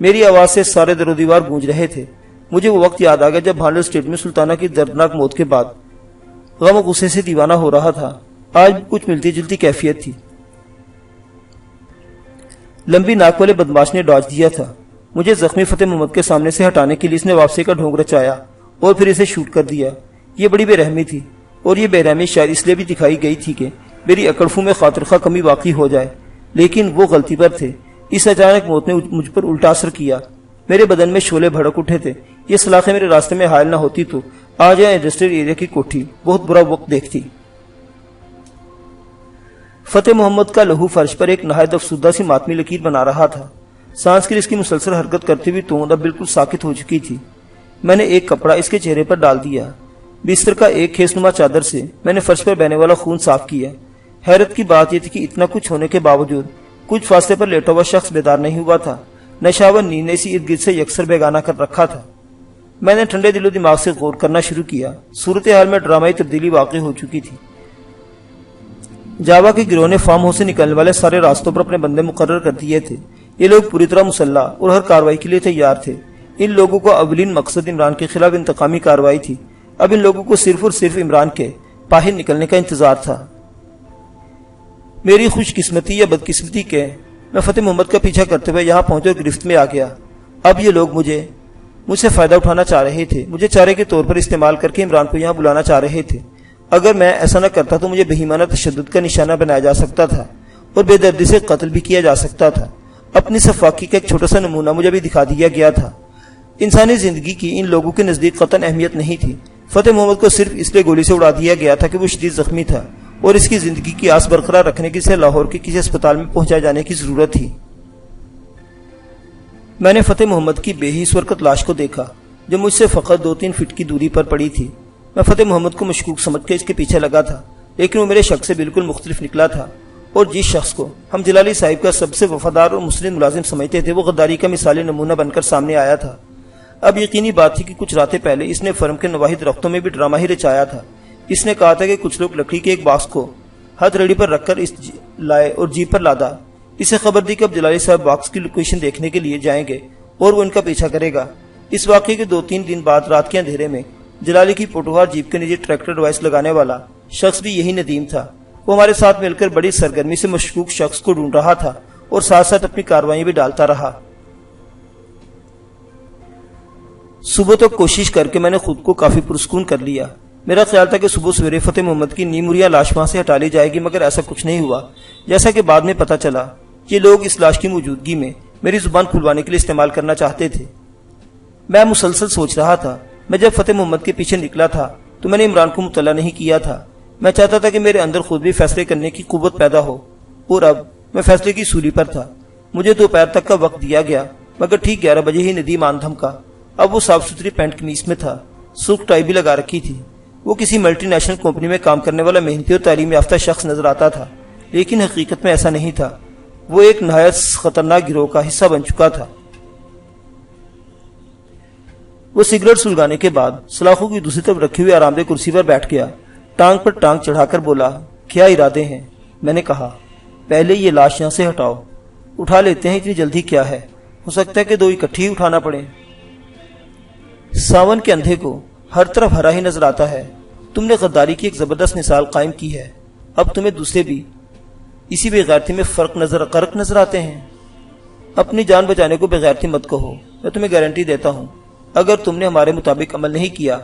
میری آواز سے سارے در و دیوار گونج رہے تھے۔ مجھے وہ وقت یاد آ گیا جب بھانڈل اسٹیٹ میں سلطانہ کی دردناک موت کے بعد غم و غصے سے دیوانہ ہو رہا تھا۔ آج بھی کچھ ملتی جلتی کیفیت تھی۔ لمبی ناک والے بدماش نے ڈاج دیا تھا۔ مجھے زخمی فتح محمد کے سامنے سے ہٹانے کے لیے اس نے واپسی کا ڈھونگ رچایا اور پھر اسے شوٹ کر دیا۔ یہ بڑی بے رحمی تھی، اور یہ بے رحمی شاید اس لیے بھی دکھائی گئی تھی کہ میری اکڑفوں میں خاطر خواہ کمی واقع ہو جائے، لیکن وہ غلطی پر تھے۔ اس اچانک موت نے مجھ پر الٹا اثر کیا۔ میرے بدن میں شعلے بھڑک اٹھے تھے۔ یہ سلاخیں میرے راستے میں حائل نہ ہوتی تو آج یہاں انڈسٹریل ایریا کی کوٹھی بہت برا وقت دیکھتی۔ فتح محمد کا لہو فرش پر ایک نہایت افسردہ سی ماتمی لکیر بنا رہا تھا۔ سانس کی اس کی مسلسل حرکت کرتی ہوئی توند اب بالکل ساکت ہو چکی تھی۔ میں نے ایک کپڑا اس کے چہرے پر ڈال دیا۔ بستر کا ایک خیس نما چادر سے میں نے فرش پر بہنے والا خون صاف کیا۔ حیرت کی بات یہ تھی کہ اتنا کچھ ہونے کے باوجود کچھ فاصلے پر لیٹا ہوا شخص بیدار نہیں ہوا تھا۔ نشاور نیند نے اسی ارد گرد سے یکسر بیگانہ کر رکھا تھا۔ میں نے ٹھنڈے دل و دماغ سے غور کرنا شروع کیا۔ صورتحال میں ڈرامائی تبدیلی واقع ہو چکی تھی۔ جاوا کے گروہ نے فارم ہاؤس سے نکلنے والے سارے راستوں پر اپنے بندے مقرر کر دیے تھے۔ یہ لوگ پوری طرح مسلح اور ہر کارروائی کے لیے تیار تھے۔ ان لوگوں کا اولین مقصد عمران کے خلاف انتقامی کارروائی تھی۔ اب ان لوگوں کو صرف اور صرف عمران کے باہر نکلنے کا انتظار تھا۔ میری خوش قسمتی یا بدقسمتی کے میں فتح محمد کا پیچھا کرتے ہوئے یہاں پہنچے اور گرفت میں آ گیا۔ اب یہ لوگ مجھ سے فائدہ اٹھانا چاہ رہے تھے، مجھے چارے کے طور پر استعمال کر کے عمران کو یہاں بلانا چاہ رہے تھے۔ اگر میں ایسا نہ کرتا تو مجھے بہیمانہ تشدد کا نشانہ بنایا جا سکتا تھا اور بے دردی سے قتل بھی کیا جا سکتا تھا۔ اپنی صفاقی کا ایک چھوٹا سا نمونہ مجھے بھی دکھا دیا گیا تھا۔ انسانی زندگی کی ان لوگوں کے نزدیک قطعاً اہمیت نہیں تھی۔ فتح محمد کو صرف اس لیے گولی سے اڑا دیا گیا تھا کہ وہ شدید زخمی تھا اور اس کی زندگی کی آس برقرار رکھنے کے لیے لاہور کے کسی اسپتال میں پہنچائے جانے کی ضرورت تھی۔ میں نے فتح محمد کی بے حس حرکت لاش کو دیکھا جو مجھ سے فقط 2-3 فٹ کی دوری پر پڑی تھی۔ میں فتح محمد کو مشکوک سمجھ کے اس کے پیچھے لگا تھا، لیکن وہ میرے شخص سے بالکل مختلف نکلا تھا، اور جس شخص کو ہم جلالی صاحب کا سب سے وفادار اور مسلم ملازم سمجھتے تھے وہ غداری کا مثالی نمونہ بن کر سامنے آیا تھا۔ اب یقینی بات تھی کہ کچھ راتیں پہلے اس نے فرم کے نواحی درختوں میں بھی ڈرامہ ہی رچایا تھا۔ اس نے کہا تھا کہ کچھ لوگ لکڑی کے ایک باکس کو ہتھ ریڈی پر رکھ کر اس لائے اور جیپ پر لادا۔ اسے خبر دی کہ اب جلالی صاحب باکس کی لوکیشن دیکھنے کے لیے جائیں گے اور وہ ان کا پیچھا کرے گا۔ اس واقعے کے 2-3 دن بعد رات کے اندھیرے میں جلالی کی پوٹوہار جیپ کے نیچے ٹریکٹر ڈیوائس لگانے والا شخص بھی یہی ندیم تھا۔ وہ ہمارے ساتھ مل کر بڑی سرگرمی سے مشکوک شخص کو ڈھونڈ رہا تھا اور ساتھ ساتھ اپنی کارروائیاں بھی ڈالتا رہا۔ صبح تک کوشش کر کے میں نے خود کو کافی پرسکون کر لیا۔ میرا خیال تھا کہ صبح سویرے فتح محمد کی نیم مریا لاش وہاں سے ہٹا لی جائے گی، مگر ایسا کچھ نہیں ہوا۔ جیسا کہ بعد میں پتا چلا، یہ لوگ اس لاش کی موجودگی میں میری زبان کھلوانے کے لیے استعمال کرنا چاہتے تھے۔ میں مسلسل سوچ رہا تھا، میں جب فتح محمد کے پیچھے نکلا تھا تو میں نے عمران کو مطلع نہیں کیا تھا۔ میں چاہتا تھا کہ میرے اندر خود بھی فیصلے کرنے کی قوت پیدا ہو، اور اب میں فیصلے کی سولی پر تھا۔ مجھے دوپہر تک کا وقت دیا گیا، مگر ٹھیک 11 بجے ہی ندیم آن دھمکا۔ اب وہ صاف ستھری پینٹ قمیص میں تھا، سرخ ٹائی بھی لگا رکھی تھی۔ وہ کسی ملٹی نیشنل کمپنی میں کام کرنے والا محنتی اور تعلیم یافتہ شخص نظر آتا تھا، لیکن حقیقت میں ایسا نہیں تھا۔ وہ ایک نہایت خطرناک گروہ کا حصہ بن چکا تھا۔ وہ سگریٹ سلگانے کے بعد سلاخوں کی دوسری طرف رکھی ہوئی آرام دہ کرسی پر بیٹھ گیا، ٹانگ پر ٹانگ چڑھا کر بولا، کیا ارادے ہیں؟ میں نے کہا، پہلے یہ لاش یہاں سے ہٹاؤ۔ اٹھا لیتے ہیں، اتنی جلدی کیا ہے؟ ہو سکتا ہے کہ 2 اکٹھی اٹھانا پڑے۔ ساون کے اندھے کو ہر طرف ہرا ہی نظر آتا ہے۔ تم نے غداری کی ایک زبردست مثال قائم کی ہے، اب تمہیں دوسرے بھی اسی بے غیرتی میں غرق نظر آتے ہیں۔ اپنی جان بچانے کو بے غیرتی مت کہو، میں تمہیں گارنٹی دیتا ہوں اگر تم نے ہمارے مطابق عمل نہیں کیا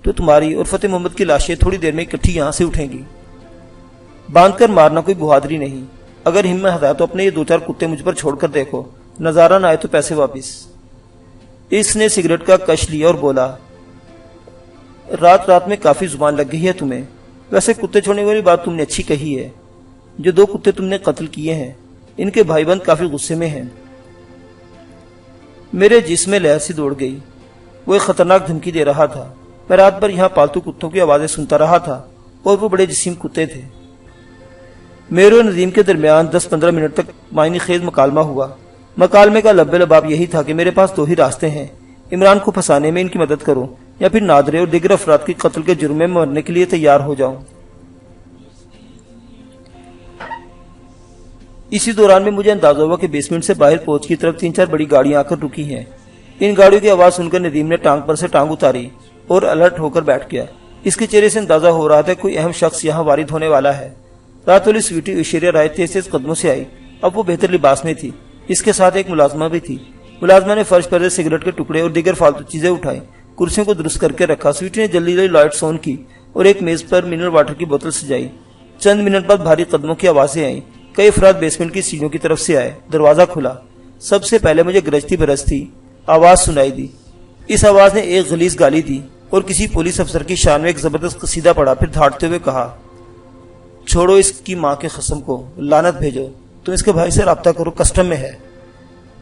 تو تمہاری اور فتح محمد کی لاشیں تھوڑی دیر میں اکٹھی یہاں سے اٹھیں گی۔ باندھ کر مارنا کوئی بہادری نہیں، اگر ہمت ہے تو اپنے یہ 2-4 کتے مجھ پر چھوڑ کر دیکھو، نظارہ نہ آئے تو پیسے واپس۔ اس نے سگریٹ کا کش لیا اور بولا، رات رات میں کافی زبان لگ گئی ہے تمہیں۔ ویسے کتے چھوڑنے والی بات تم نے اچھی کہی ہے۔ جو 2 کتے تم نے قتل کیے ہیں ان کے بھائی بند کافی غصے میں ہیں۔ میرے جسم میں لہر سی دوڑ گئی۔ وہ ایک خطرناک دھمکی دے رہا تھا۔ میں رات بھر یہاں پالتو کتوں کی آوازیں سنتا رہا تھا اور وہ بڑے جسیم کتے تھے۔ میرے اور ندیم کے درمیان 10-15 منٹ تک معنی خیز مکالمہ ہوا۔ مکالمے کا لب لباب یہی تھا کہ میرے پاس 2 ہی راستے ہیں، عمران کو پھنسانے میں ان کی مدد کروں یا پھر نادرے اور دیگر افراد کے قتل کے جرم میں مرنے کے لیے تیار ہو جاؤں۔ اسی دوران میں مجھے اندازہ ہوا کہ بیسمنٹ سے باہر پہنچ کی طرف 3-4 بڑی گاڑیاں آ کر رکی ہیں۔ ان گاڑیوں کی آواز سن کر ندیم نے ٹانگ پر سے ٹانگ اتاری اور الرٹ ہو کر بیٹھ گیا۔ اس کے چہرے سے اندازہ ہو رہا تھا کوئی اہم شخص یہاں وارد ہونے والا ہے۔ رات والی سویٹی ایشوریا رائے تیز قدموں سے آئی۔ اب وہ بہتر لباس میں تھی۔ اس کے ساتھ ایک ملازمہ بھی تھی۔ ملازمہ نے فرش پر سگریٹ کے ٹکڑے اور دیگر فالتو چیزیں اٹھائی، کرسیوں کو درست کر کے رکھا۔ سویٹی نے جلدی جلدی لائٹس آن کی اور ایک میز پر منرل واٹر کی بوتل سجائی۔ چند منٹ بعد بھاری قدموں کی آوازیں آئیں۔ کئی افراد بیسمنٹ کی سیڑھیوں کی طرف سے آئے۔ دروازہ کھلا۔ سب سے پہلے مجھے گرجتی برستی آواز سنائی دی۔ اس آواز نے ایک غلیظ گالی دی اور کسی پولیس افسر کی شان میں ایک زبردست قصیدہ پڑھا، پھر دھاڑتے ہوئے کہا، چھوڑو اس کی ماں کے قسم کو، لعنت بھیجو، تم اس کے بھائی سے رابطہ کرو، کسٹم میں ہے۔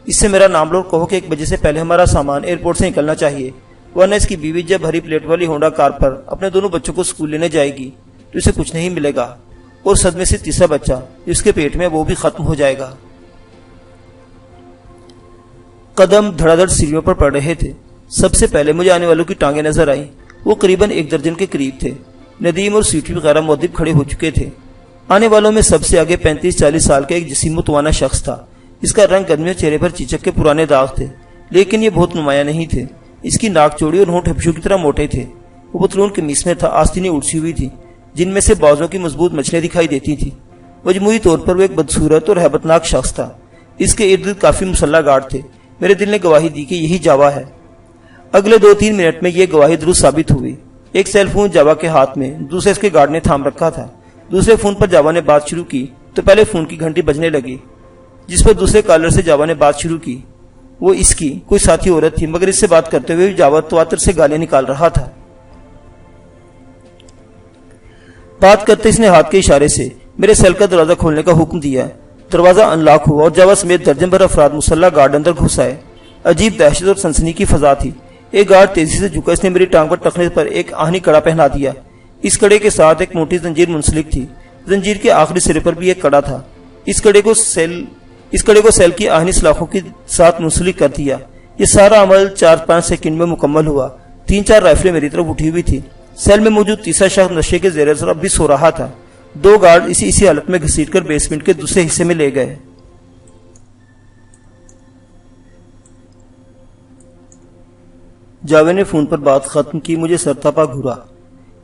اس سے میرا نام لو، کہو کہ 1 بجے سے پہلے ہمارا سامان ایئرپورٹ سے نکلنا چاہیے، ورنہ اس کی بیوی جب ہری پلیٹ والی ہونڈا کار پر اپنے دونوں بچوں کو اسکول لینے جائے گی تو اسے کچھ نہیں ملے گا، اور صدمے سے تیسرا بچہ جس کے پیٹ میں وہ بھی ختم ہو جائے گا۔ قدم دھڑا دھڑ سیڑھیوں پر پڑ رہے تھے۔ سب سے پہلے مجھے آنے والوں کی ٹانگیں نظر آئیں۔ وہ قریباً 1 درجن کے قریب تھے۔ ندیم اور سویٹی وغیرہ مؤدب کھڑے ہو چکے تھے۔ آنے والوں میں سب سے آگے 35-40 سال کا ایک جسیم و توانا شخص تھا۔ اس کا رنگ گرمیوں چہرے پر چیچک کے پرانے داغ تھے، لیکن یہ بہت نمایاں نہیں تھے۔ اس کی ناک چوڑی اور ہونٹ ہبشو کی طرح موٹے تھے۔ وہ پتلون قمیص میں تھا، آستینیں اڑسی ہوئی تھی جن میں سے بازوں کی مضبوط مچھلیاں دکھائی دیتی تھی۔ مجموعی طور پر وہ ایک بدصورت اور ہیبت ناک شخص تھا۔ اس کے ارد گرد کافی مسلح گارڈ تھے۔ میرے دل نے گواہی دی کہ یہی جاوا ہے۔ اگلے 2-3 منٹ میں یہ گواہی درست ثابت ہوئی۔ ایک سیل فون جاوا کے ہاتھ میں، دوسرے اس کے گارڈ نے تھام رکھا تھا۔ دوسرے فون پر جاوا نے بات شروع کی تو پہلے فون کی گھنٹی بجنے لگی، جس پر دوسرے کالر سے جاوا نے بات شروع کی۔ وہ اس کی کوئی ساتھی عورت تھی، مگر اس سے بات کرتے ہوئے جاوا تواتر سے گالیاں نکال رہا تھا۔ بات کرتے اس نے ہاتھ کے اشارے سے میرے سیل کا دروازہ کھولنے کا حکم دیا۔ دروازہ ان لاک ہوا اور جاوا سمیت درجن بھر افراد مسلح گارڈ اندر گھس آئے۔ عجیب دہشت اور سنسنی کی فضا تھی۔ ایک گارڈ تیزی سے جھکا، اس نے میری ٹانگ پر ٹخنے پر ایک آہنی کڑا پہنا دیا۔ اس کڑے کے ساتھ ایک موٹی زنجیر منسلک تھی۔ زنجیر کے آخری سرے پر بھی ایک کڑا تھا۔ اس کڑے کو سیل کی آہنی سلاخوں کے ساتھ منسلک کر دیا۔ یہ سارا عمل 4-5 سیکنڈ میں مکمل ہوا۔ 3-4 رائفلیں میری طرف اٹھی ہوئی تھی۔ سیل میں موجود تیسرا شخص نشے کے زیر اثر اب بھی سو رہا تھا۔ 2 گارڈ اسی حالت میں گھسیٹ کر بیسمنٹ کے دوسرے حصے میں لے گئے۔ جاوید نے فون پر بات ختم کی۔ مجھے سرتاپا گھورا۔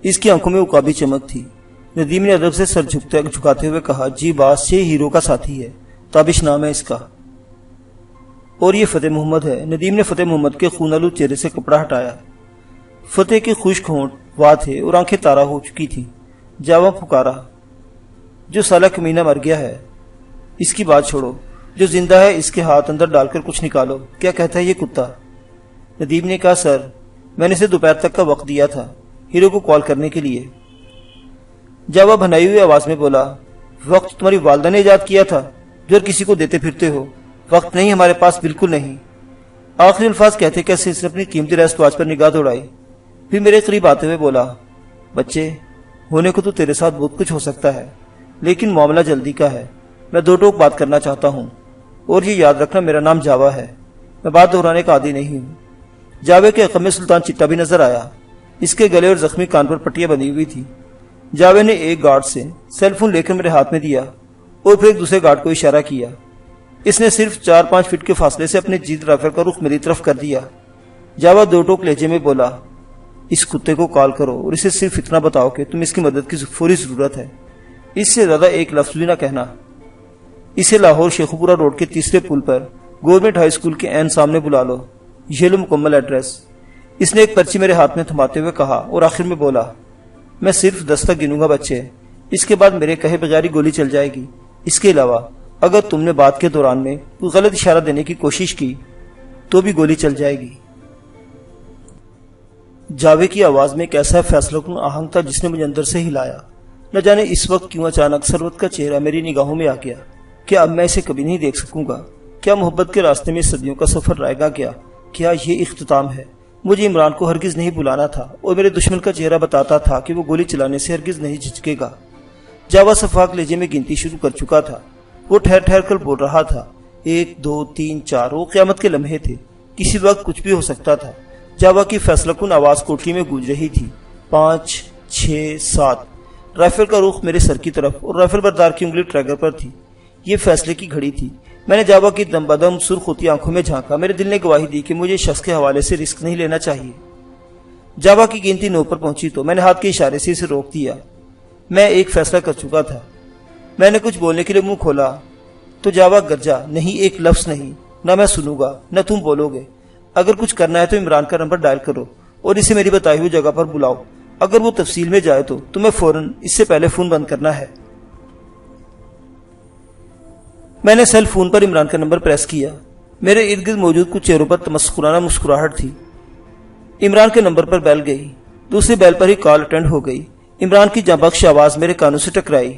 اس کی آنکھوں میں عقابی چمک تھی۔ ندیم نے ادب سے سر جھکاتے ہوئے کہا، جی باس، یہ ہیرو کا ساتھی ہے، تابش نام ہے اس کا، اور یہ فتح محمد ہے۔ ندیم نے فتح محمد کے خون آلود چہرے سے کپڑا ہٹایا۔ فتح کے خشک ہونٹ وا تھے اور آنکھیں تارا ہو چکی تھیں۔ جاوا پکارا، جو سالہ کمینہ مر گیا ہے اس کی بات چھوڑو، جو زندہ ہے اس کے ہاتھ اندر ڈال کر کچھ نکالو، کیا کہتا ہے یہ کتا؟ ندیم نے کہا، سر میں نے اسے دوپہر تک کا وقت دیا تھا ہیرو کو کال کرنے کے لیے۔ جاوا بھنائی ہوئی آواز میں بولا، وقت تمہاری والدہ نے ایجاد کیا تھا جو ہر کسی کو دیتے پھرتے ہو، وقت نہیں ہمارے پاس، بالکل نہیں۔ آخری الفاظ کہتے کیسے اس نے اپنی قیمتی ریسٹ واچ پر نگاہ دوڑائی، پھر میرے قریب آتے ہوئے بولا، بچے ہونے کو تو تیرے ساتھ بہت کچھ ہو سکتا ہے، لیکن معاملہ جلدی کا ہے۔ میں 2 ٹوک بات کرنا چاہتا ہوں، اور یہ یاد رکھنا میرا نام جاوا ہے، میں بات دہرانے کا عادی نہیں ہوں۔ جاوے کے عقب میں سلطان چٹا بھی نظر آیا۔ اس کے گلے اور زخمی کان پر پٹیاں بندھی ہوئی تھی۔ جاوے نے ایک گارڈ سے سیل فون لے کر میرے ہاتھ میں دیا اور پھر ایک دوسرے گارڈ کو اشارہ کیا۔ اس نے صرف 4-5 فٹ کے فاصلے سے اپنے جیت رائفل کا رخ میری طرف کر دیا۔ جاوا 2 ٹوک لہجے میں بولا، اس کتے کو کال کرو اور اسے صرف اتنا بتاؤ کہ تم اس کی مدد کی فوری ضرورت ہے، اس سے زیادہ ایک لفظ بھی نہ کہنا۔ اسے لاہور شیخوپورہ روڈ کے 3 پل پر گورنمنٹ ہائی اسکول کے عین سامنے بلا لو، یہ لو مکمل ایڈریس۔ اس نے ایک پرچی میرے ہاتھ میں تھماتے ہوئے کہا اور آخر میں بولا، میں صرف 10 تک گنوں گا بچے، اس کے بعد میرے کہے بغیر ہی گولی چل جائے گی۔ اس کے علاوہ اگر تم نے بات کے دوران میں کوئی غلط اشارہ دینے کی کوشش کی تو بھی گولی چل جائے گی۔ جاوے کی آواز میں ایک ایسا فیصلہ کن آہنگ تھا جس نے مجھے اندر سے ہلایا۔ نہ جانے اس وقت کیوں اچانک ثروت کا چہرہ میری نگاہوں میں آ گیا۔ کیا اب میں اسے کبھی نہیں دیکھ سکوں گا؟ کیا محبت کے راستے میں صدیوں کا سفر رہے گا؟ کیا یہ اختتام ہے؟ مجھے عمران کو ہرگز نہیں بلانا تھا، اور میرے دشمن کا چہرہ بتاتا تھا کہ وہ گولی چلانے سے ہرگز نہیں جھجکے گا۔ جاوا صفاق لہجے میں گنتی شروع کر چکا تھا۔ وہ ٹھہر ٹھہر کر بول رہا تھا، 1 2 3 4۔ وہ قیامت کے لمحے تھے، کسی وقت کچھ بھی ہو سکتا تھا۔ جاوا کی فیصلہ کن آواز کوٹری میں گونج رہی تھی، 5 6 7۔ رائفل کا رخ میرے سر کی طرف اور رائفل بردار کی انگلی ٹریگر پر تھی۔ یہ فیصلے کی گھڑی تھی۔ میں نے جاوا کی دم بدم سرخ ہوتی آنکھوں میں جھانکا۔ میرے دل نے گواہی دی کہ مجھے شخص کے حوالے سے رسک نہیں لینا چاہیے۔ جاوا کی گنتی 9 پر پہنچی تو میں نے ہاتھ کے اشارے سے اسے روک دیا۔ میں ایک فیصلہ کر چکا تھا۔ میں نے کچھ بولنے کے لیے منہ کھولا تو جاوا گرجا، نہیں ایک لفظ نہیں، نہ میں سنوں گا نہ تم بولو گے۔ اگر کچھ کرنا ہے تو عمران کا نمبر ڈائل کرو اور اسے میری بتائی ہوئی جگہ پر بلاؤ۔ اگر وہ تفصیل میں جائے تو تمہیں فوراً اس سے پہلے فون بند کرنا ہے۔ میں نے سیل فون پر عمران کا نمبر پریس کیا۔ میرے ارد گرد موجود کچھ چہروں پر تمسخرانہ مسکراہٹ تھی۔ عمران کے نمبر پر بیل گئی۔ دوسری بیل پر ہی کال اٹینڈ ہو گئی۔ عمران کی جاں بخش آواز میرے کانوں سے ٹکرائی۔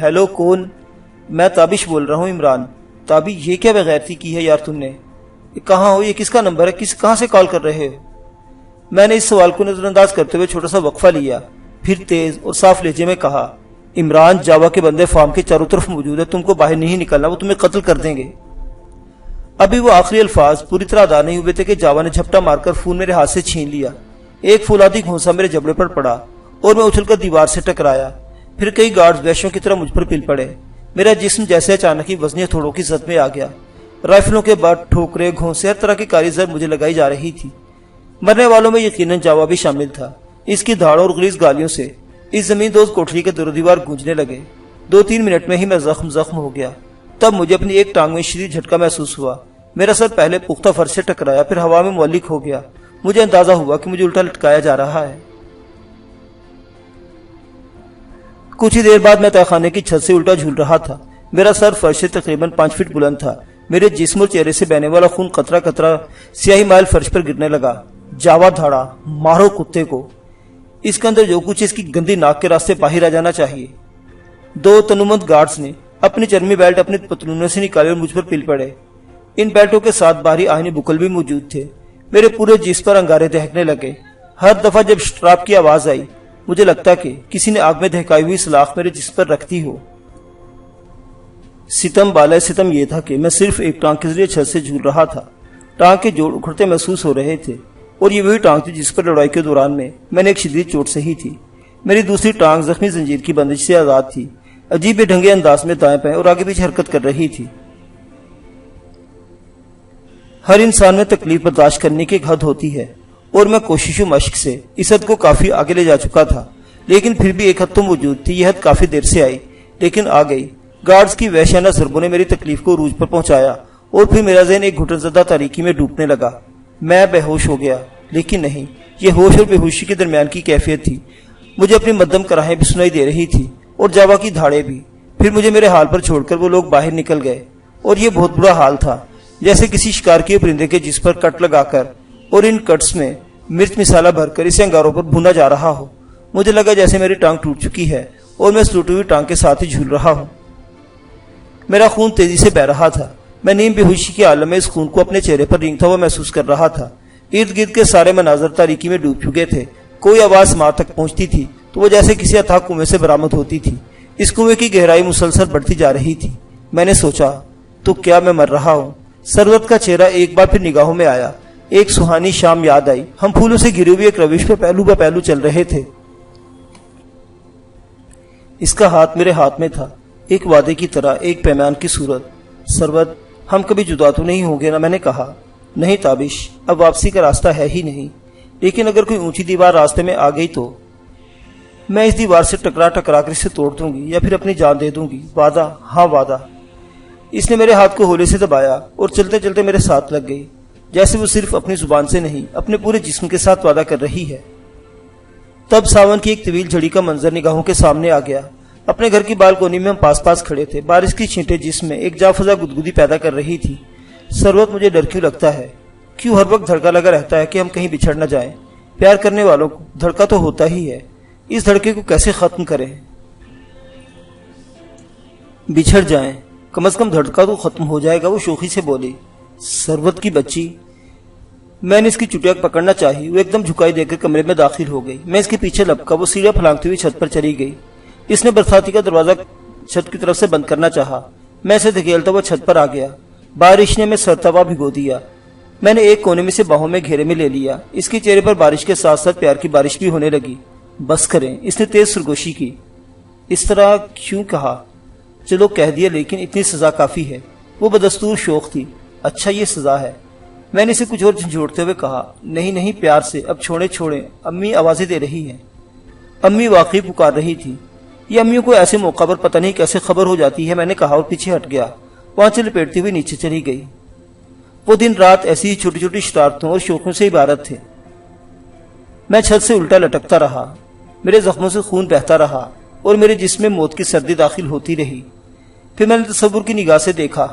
ہیلو، کون؟ میں تابش بول رہا ہوں عمران۔ تابی، یہ کیا بغیرتی کی ہے یار تم نے؟ کہاں ہو؟ یہ کس کا نمبر ہے؟ کہاں سے کال کر رہے ہو؟ میں نے اس سوال کو نظر انداز کرتے ہوئے چھوٹا سا وقفہ لیا، پھر تیز اور صاف لہجے میں کہا، عمران، جاوا کے بندے فارم کے چاروں طرف موجود ہے، تم کو باہر نہیں نکلنا، وہ تمہیں قتل کر دیں گے۔ ابھی وہ آخری الفاظ پوری طرح ادا نہیں ہوئے تھے کہ جاوا نے جھپٹا مار کر فون میرے ہاتھ سے چھین لیا۔ ایک فولادی گھونسا میرے جبڑے پر پڑا اور میں اچھل کر دیوار سے ٹکرایا۔ پھر کئی گارڈز وحشیوں کی طرح مجھ پر پل پڑے۔ میرا جسم جیسے اچانک ہی وزنی ہتھوڑوں کی زد میں آ گیا۔ رائفلوں کے بعد ٹھوکرے، گھونسے، ہر طرح کی کاری زر مجھے لگائی جا رہی تھی۔ مرنے والوں میں یقیناً جاوا بھی شامل تھا۔ اس کی دھاڑوں اور غلیظ گالیوں سے اس زمین دوز کوٹری کے در و دیوار گونجنے لگے۔ 2-3 منٹ میں ہی میں زخم ہو گیا۔ تب مجھے اپنی ایک ٹانگ میں شدید جھٹکا محسوس ہوا۔ میرا سر پہلے پختہ فرش سے ٹکرایا، پھر ہوا میں معلق ہو گیا۔ مجھے اندازہ ہوا کہ مجھے الٹا لٹکایا جا رہا ہے۔ کچھ ہی دیر بعد میں تہہ خانے کی چھت سے الٹا جھول رہا تھا۔ میرا سر فرش سے تقریباً 5 فٹ بلند تھا۔ میرے جسم اور چہرے سے بہنے والا خون قطرہ قطرہ سیاہی مائل فرش پر گرنے لگا۔ جاوا دھاڑا، مارو کتے کو، اس کے اندر جو کچھ اس کی گندی ناک کے راستے باہر آ جانا چاہیے۔ 2 تنومند گارڈز نے اپنی چرمی بیلٹ اپنے پتلونوں سے نکالے اور مجھ پر پل پڑے۔ ان بیلٹوں کے ساتھ باہری آہنی بکل بھی موجود تھے۔ میرے پورے جسم پر انگارے دہکنے لگے۔ ہر دفعہ جب سٹراپ کی آواز آئی مجھے لگتا کہ کسی نے آگ میں دہکائی ہوئی سلاخ میرے جسم پر رکھتی ہو۔ ستم بالائے ستم یہ تھا کہ میں صرف ایک ٹانگ کے ذریعے چھت سے جھول رہا تھا۔ ٹانگ کے جوڑ اکھڑتے محسوس ہو رہے تھے، اور یہ وہی ٹانگ تھی جس پر لڑائی کے دوران میں نے ایک شدید چوٹ سہی تھی۔ میری دوسری ٹانگ زخمی زنجیر کی بندش سے آزاد تھی، عجیب بے ڈھنگے انداز میں دائیں بائیں اور آگے پیچھے حرکت کر رہی تھی۔ ہر انسان میں تکلیف برداشت کرنے کی ایک حد ہوتی ہے، اور میں کوشش و مشق سے اس حد کو کافی آگے لے جا چکا تھا، لیکن پھر بھی ایک حد تو موجود تھی۔ یہ حد کافی دیر سے آئی، لیکن آ گئی۔ گارڈز کی وحشیانہ ضربوں نے میری تکلیف کو عروج پر پہنچایا، اور پھر میرا ذہن ایک گھٹن زدہ تاریکی میں ڈوبنے لگا۔ میں بے ہوش ہو گیا، لیکن نہیں، یہ ہوش اور بے ہوشی کے درمیان کی کیفیت تھی۔ مجھے اپنی مدم کراہیں بھی سنائی دے رہی تھی، اور جاوا کی دھاڑیں بھی۔ پھر مجھے میرے حال پر چھوڑ کر وہ لوگ باہر نکل گئے، اور یہ بہت برا حال تھا، جیسے کسی شکار کیے پرندے کے جس پر کٹ لگا کر اور ان کٹس میں مرچ مسالہ بھر کر اسے انگاروں پر بھونا جا رہا ہو۔ مجھے لگا جیسے میری ٹانگ ٹوٹ چکی ہے اور میں اس ٹوٹی ہوئی ٹانگ کے ساتھ ہی جھول رہا ہوں۔ میرا خون تیزی سے بہہ رہا تھا۔ میں نیم بے ہوشی کے عالم میں اس خون کو اپنے چہرے پر رینگتا ہوا محسوس کر رہا تھا۔ ارد گرد کے سارے مناظر تاریکی میں ڈوب چکے تھے۔ کوئی آواز سماعت تک پہنچتی تھی تو وہ جیسے کسی اتھاہ کنویں سے برآمد ہوتی تھی۔ اس کنویں کی گہرائی مسلسل بڑھتی جا رہی تھی۔ میں نے سوچا، تو کیا میں مر رہا ہوں؟ ثروت کا چہرہ ایک بار پھر نگاہوں میں آیا۔ ایک سہانی شام یاد آئی۔ ہم پھولوں سے گھری ہوئی ایک روش پہ پہلو بہ پہلو چل رہے تھے۔ اس کا ہاتھ میرے ہاتھ میں تھا، ایک وعدے کی طرح، ایک پیمان کی صورت۔ ثروت، ہم کبھی جدا تو نہیں ہوں گے نا؟ میں نے کہا۔ نہیں تابش، اب واپسی کا راستہ ہے ہی نہیں، لیکن اگر کوئی اونچی دیوار راستے میں آ گئی تو میں اس دیوار سے ٹکرا کر اسے توڑ دوں گی یا پھر اپنی جان دے دوں گی۔ وعدہ؟ ہاں وعدہ۔ اس نے میرے ہاتھ کو ہولے سے دبایا اور چلتے چلتے میرے ساتھ لگ گئی، جیسے وہ صرف اپنی زبان سے نہیں، اپنے پورے جسم کے ساتھ وعدہ کر رہی ہے۔ تب ساون کی ایک طویل جھڑی کا منظر نگاہوں کے سامنے آ گیا۔ اپنے گھر کی بالکونی میں ہم پاس پاس کھڑے تھے۔ بارش کی چھینٹیں جسم میں ایک جا فضا گدگدی پیدا کر رہی تھی۔ ثروت، مجھے ڈر کیوں لگتا ہے کیوں ہر وقت دھڑکا لگا رہتا ہے کہ ہم کہیں بچھڑ نہ جائیں؟ پیار کرنے والوں کو دھڑکا تو ہوتا ہی ہے، اس دھڑکے کو کیسے ختم کریں؟ بچھڑ جائیں، کم از کم دھڑکا تو ختم ہو جائے گا، وہ شوخی سے بولی۔ ثروت کی بچی، میں نے اس کی چٹیا پکڑنا چاہی، وہ ایک دم جھکائی دے کر کمرے میں داخل ہو گئی۔ میں اس کے پیچھے لپکا، وہ سیڑھیاں پھلانگتی ہوئی چھت پر چلی گئی۔ اس نے برساتی کا دروازہ چھت کی طرف سے بند کرنا چاہا، میں اسے دھکیلتا ہوا چھت پر آ گیا۔ بارش نے میں سرتوا بھگو دیا، میں نے ایک کونے میں سے باہوں میں گھیرے میں لے لیا۔ اس کے چہرے پر بارش کے ساتھ ساتھ پیار کی بارش بھی ہونے لگی۔ بس کریں، اس نے تیز سرگوشی کی۔ اس طرح کیوں کہا؟ چلو کہہ دیا، لیکن اتنی سزا کافی ہے۔ وہ بدستور شوق تھی۔ اچھا یہ سزا ہے؟ میں نے اسے کچھ اور جھنجھوڑتے ہوئے کہا۔ نہیں نہیں، پیار سے، اب چھوڑیں، امی آوازیں دے رہی ہیں۔ امی واقعی پکار رہی تھی۔ یہ امیوں کو ایسے موقع پر پتہ نہیں کیسے خبر ہو جاتی ہے، میں نے کہا اور پیچھے ہٹ گیا۔ پانچیں لپیٹتی ہوئی نیچے چلی گئی۔ وہ دن رات ایسی ہی چھوٹی چھوٹی شرارتوں اور شوقوں سے عبارت تھے۔ میں چھت سے الٹا لٹکتا رہا، میرے زخموں سے خون بہتا رہا اور میرے جسم میں موت کی سردی داخل ہوتی رہی۔ پھر میں نے تصور کی نگاہ سے دیکھا،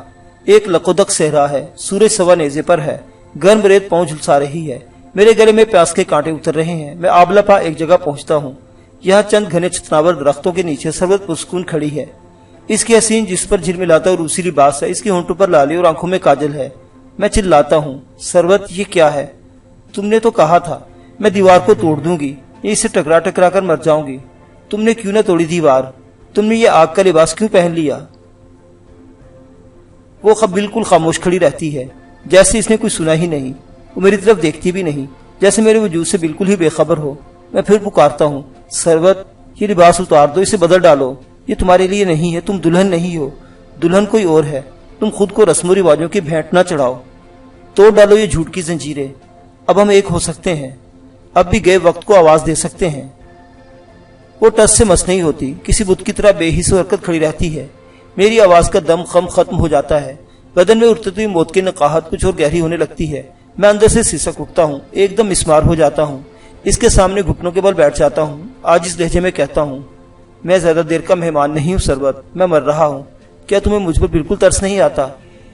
ایک لقودق صحرا ہے، سورج سوا نیزے پر ہے، گرم ریت پاؤں جھلسا رہی ہے، میرے گلے میں پیاس کے کانٹے اتر رہے ہیں۔ میں آبلا پا ایک جگہ پہنچتا ہوں، یہاں چند گھنے چتناور درختوں کے نیچے ثروت پرسکون کھڑی ہے۔ اس کی حسین جس پر جھلملاتا اور روسی لباس ہے، اس کی ہونٹوں پر لالی اور آنکھوں میں کاجل ہے۔ میں چلاتا ہوں، ثروت یہ کیا ہے؟ تم نے تو کہا تھا میں دیوار کو توڑ دوں گی، یہ اسے ٹکرا ٹکرا کر مر جاؤں گی۔ تم نے کیوں نہ توڑی دیوار؟ تم نے یہ آگ کا لباس کیوں پہن لیا؟ وہ بالکل خاموش کھڑی رہتی ہے، جیسے اس نے کوئی سنا ہی نہیں۔ وہ میری طرف دیکھتی بھی نہیں، جیسے میرے وجود سے بالکل ہی بے خبر ہو۔ میں پھر پکارتا ہوں، ثروت یہ لباس اتار دو، اسے بدل ڈالو، یہ تمہارے لیے نہیں ہے، تم دلہن نہیں ہو، دلہن کوئی اور ہے۔ تم خود کو رسم و رواجوں کی بھینٹ نہ چڑھاؤ، توڑ ڈالو یہ جھوٹ کی زنجیریں۔ اب ہم ایک ہو سکتے ہیں، اب بھی گئے وقت کو آواز دے سکتے ہیں۔ وہ ٹس سے مس نہیں ہوتی، کسی بت کی طرح بے حس و حرکت کھڑی رہتی ہے۔ میری آواز کا دم خم ختم ہو جاتا ہے، بدن میں اٹھتی ہوئی موت کی نقاہت کچھ اور گہری ہونے لگتی ہے۔ میں اندر سے سسک اٹھتا ہوں، ایک دم مسمار ہو جاتا ہوں، اس کے سامنے گھٹنوں کے بل بیٹھ جاتا ہوں۔ آج اس لہجے میں کہتا ہوں، میں زیادہ دیر کا مہمان نہیں ہوں ثروت، میں مر رہا ہوں۔ کیا تمہیں مجھ پر بالکل ترس نہیں آتا؟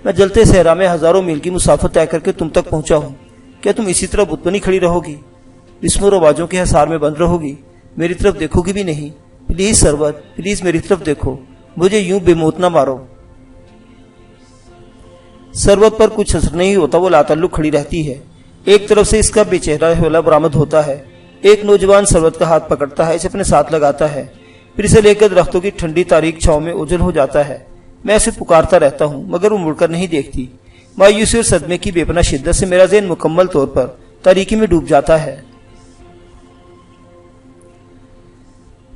میں جلتے صحرا میں ہزاروں میل کی مسافت طے کر کے تم تک پہنچا ہوں۔ کیا تم اسی طرح بت بنی کھڑی رہو گی، رسم و رواجوں کے حصار میں بند رہو گی، میری طرف دیکھو گی بھی نہیں؟ پلیز ثروت، پلیز میری طرف دیکھو، مجھے یوں بے موت نہ مارو۔ ثروت پر کچھ اثر نہیں ہوتا، وہ لاتعلق کھڑی رہتی ہے۔ ایک طرف سے اس کا بے چہرہ حوالہ برآمد ہوتا ہے، ایک نوجوان ثروت کا ہاتھ پکڑتا ہے، اسے اپنے ساتھ لگاتا ہے، پھر اسے لے کر درختوں کی ٹھنڈی تاریک چھاؤں میں اوجھل ہو جاتا ہے۔ میں اسے پکارتا رہتا ہوں، مگر وہ مڑ کر نہیں دیکھتی۔ مایوسی اور صدمے کی بے پناہ شدت سے میرا ذہن مکمل طور پر تاریکی میں ڈوب جاتا ہے۔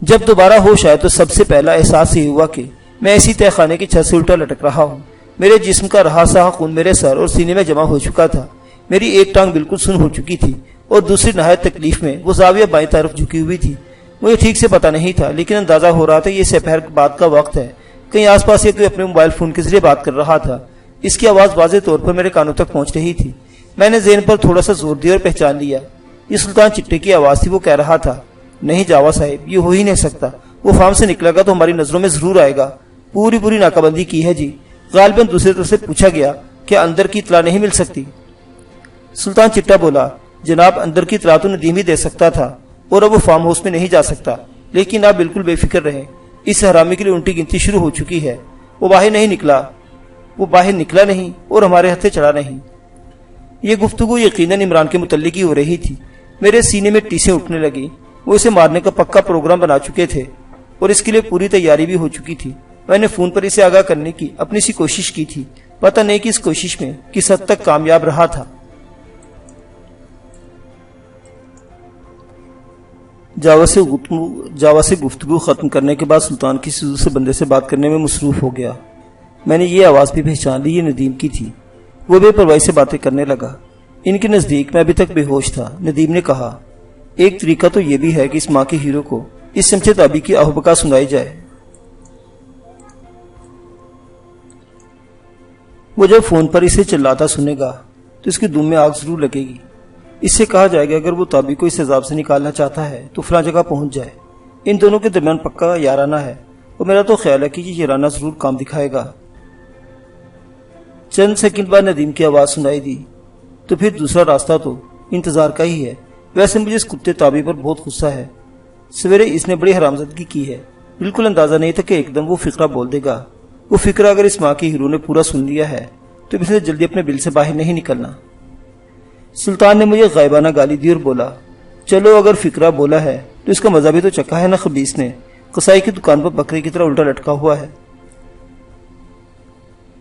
جب دوبارہ ہوش آئے تو سب سے پہلا احساس یہ ہوا کہ میں اسی تہہ خانے کی چھت سے الٹا لٹک رہا ہوں۔ میرے جسم کا رہا سہا خون میرے سر اور سینے میں جمع ہو چکا تھا، میری ایک ٹانگ بالکل سن ہو چکی تھی اور دوسری نہایت تکلیف میں وہ زاویہ بائیں طرف جھکی ہوئی تھی۔ مجھے ٹھیک سے پتہ نہیں تھا، لیکن اندازہ ہو رہا تھا یہ سپہر بعد کا وقت ہے، کہیں آس پاس یہ کوئی اپنے موبائل فون کے ذریعے بات کر رہا تھا۔ اس کی آواز واضح طور پر میرے کانوں تک پہنچ رہی تھی۔ میں نے ذہن پر تھوڑا سا زور دیا اور پہچان لیا، یہ سلطان چٹے کی آواز تھی۔ وہ کہہ رہا تھا، نہیں جاوا صاحب، یہ ہو ہی نہیں سکتا، وہ فارم سے نکلے گا تو ہماری نظروں میں ضرور آئے گا۔ پوری ناکہ بندی کی ہے جی۔ غالباً دوسری طرف سے پوچھا گیا کہ اندر کی اطلاع نہیں مل سکتی؟ سلطان چٹا بولا، جناب اندر کی اطلاع تو ندیم ہی دے سکتا تھا، اور اب وہ فارم ہاؤس میں نہیں جا سکتا، لیکن آپ بالکل بے فکر رہیں، اس حرامی کے لیے الٹی گنتی شروع ہو چکی ہے۔ وہ باہر نکلا نہیں اور ہمارے ہتھے چڑھا نہیں۔ یہ گفتگو یقیناً عمران کے متعلق ہی ہو رہی تھی۔ میرے سینے میں ٹیسیں اٹھنے لگی۔ وہ اسے مارنے کا پکا پروگرام بنا چکے تھے اور اس کے لیے پوری تیاری بھی ہو چکی تھی۔ میں نے فون پر اسے آگاہ کرنے کی اپنی سی کوشش کی تھی، پتہ نہیں کہ اس کوشش میں کس حد تک کامیاب رہا تھا۔ جاوا سے گفتگو ختم کرنے کے بعد سلطان کسی دوسرے بندے سے بات کرنے میں مصروف ہو گیا۔ میں نے یہ آواز بھی پہچان لی، یہ ندیم کی تھی۔ وہ بے پرواہی سے باتیں کرنے لگا۔ ان کے نزدیک میں ابھی تک بے ہوش تھا۔ ندیم نے کہا، ایک طریقہ تو یہ بھی ہے کہ اس ماں کے ہیرو کو اس سمجھے تابی کی آہبکا سنائی جائے۔ وہ جب فون پر اسے چلاتا سنے گا تو اس کی دم میں آگ ضرور لگے گی۔ اس سے کہا جائے گا اگر وہ تابی کو اس عذاب سے نکالنا چاہتا ہے تو فلاں جگہ پہنچ جائے۔ ان دونوں کے درمیان پکا یارانہ ہے اور میرا تو خیال ہے کہ یہ یارانہ ضرور کام دکھائے گا۔ چند سیکنڈ بعد ندیم کی آواز سنائی دی، تو پھر دوسرا راستہ تو انتظار کا ہی ہے۔ ویسے مجھے اس کتے تابی پر بہت غصہ ہے۔ سویرے اس نے بڑی حرامزادگی کی ہے۔ بالکل اندازہ نہیں تھا کہ ایک دم وہ فقرہ بول دے گا۔ وہ فقرہ اگر اس ماں کی ہیرو نے پورا سن لیا ہے تو اس نے جلدی اپنے بل سے باہر نہیں نکلنا۔ سلطان نے مجھے غائبانہ گالی دی اور بولا، چلو اگر فقرہ بولا ہے تو اس کا مزہ بھی تو چکھا ہے نا خبیث نے، قصائی کی دکان پر بکرے کی طرح الٹا لٹکا ہوا ہے۔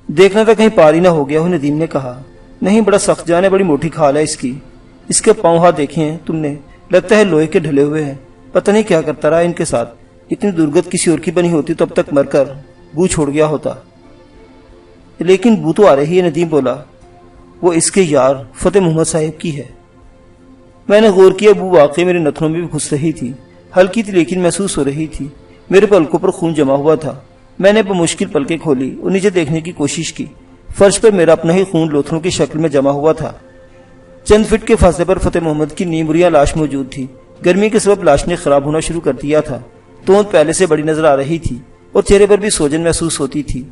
دیکھنا تھا کہیں پار ہی نہ ہو گیا ہو۔ ندیم نے کہا، نہیں بڑا سخت جان ہے، بڑی موٹی کھال ہے اس کی۔ اس کے پاؤں ہاتھ دیکھے ہیں تم نے؟ لگتا ہے لوہے کے ڈھلے ہوئے ہیں۔ پتہ نہیں کیا کرتا رہا ان کے ساتھ۔ اتنی درگت کسی اور کی بنی ہوتی تو اب تک مر کر بو چھوڑ گیا ہوتا۔ لیکن بو تو آ رہی ہے، ندیم بولا۔ وہ اس کے یار فتح محمد صاحب کی ہے۔ میں نے غور کیا، بو واقعی میرے نتنوں میں بھی گھس رہی تھی۔ ہلکی تھی لیکن محسوس ہو رہی تھی۔ میرے پلکوں پر خون جمع ہوا تھا۔ میں نے بمشکل پلکیں کھولی اور نیچے دیکھنے کی کوشش کی۔ فرش پر میرا اپنا ہی خون لوتھڑوں کی شکل میں جمع ہوا تھا۔ چند فٹ کے فاصلے پر فتح محمد کی نیمریا لاش موجود تھی۔ گرمی کے سبب لاش نے خراب ہونا شروع کر دیا تھا۔ توند پہلے سے بڑی نظر آ رہی تھی اور چہرے پر بھی سوجن محسوس ہوتی تھی۔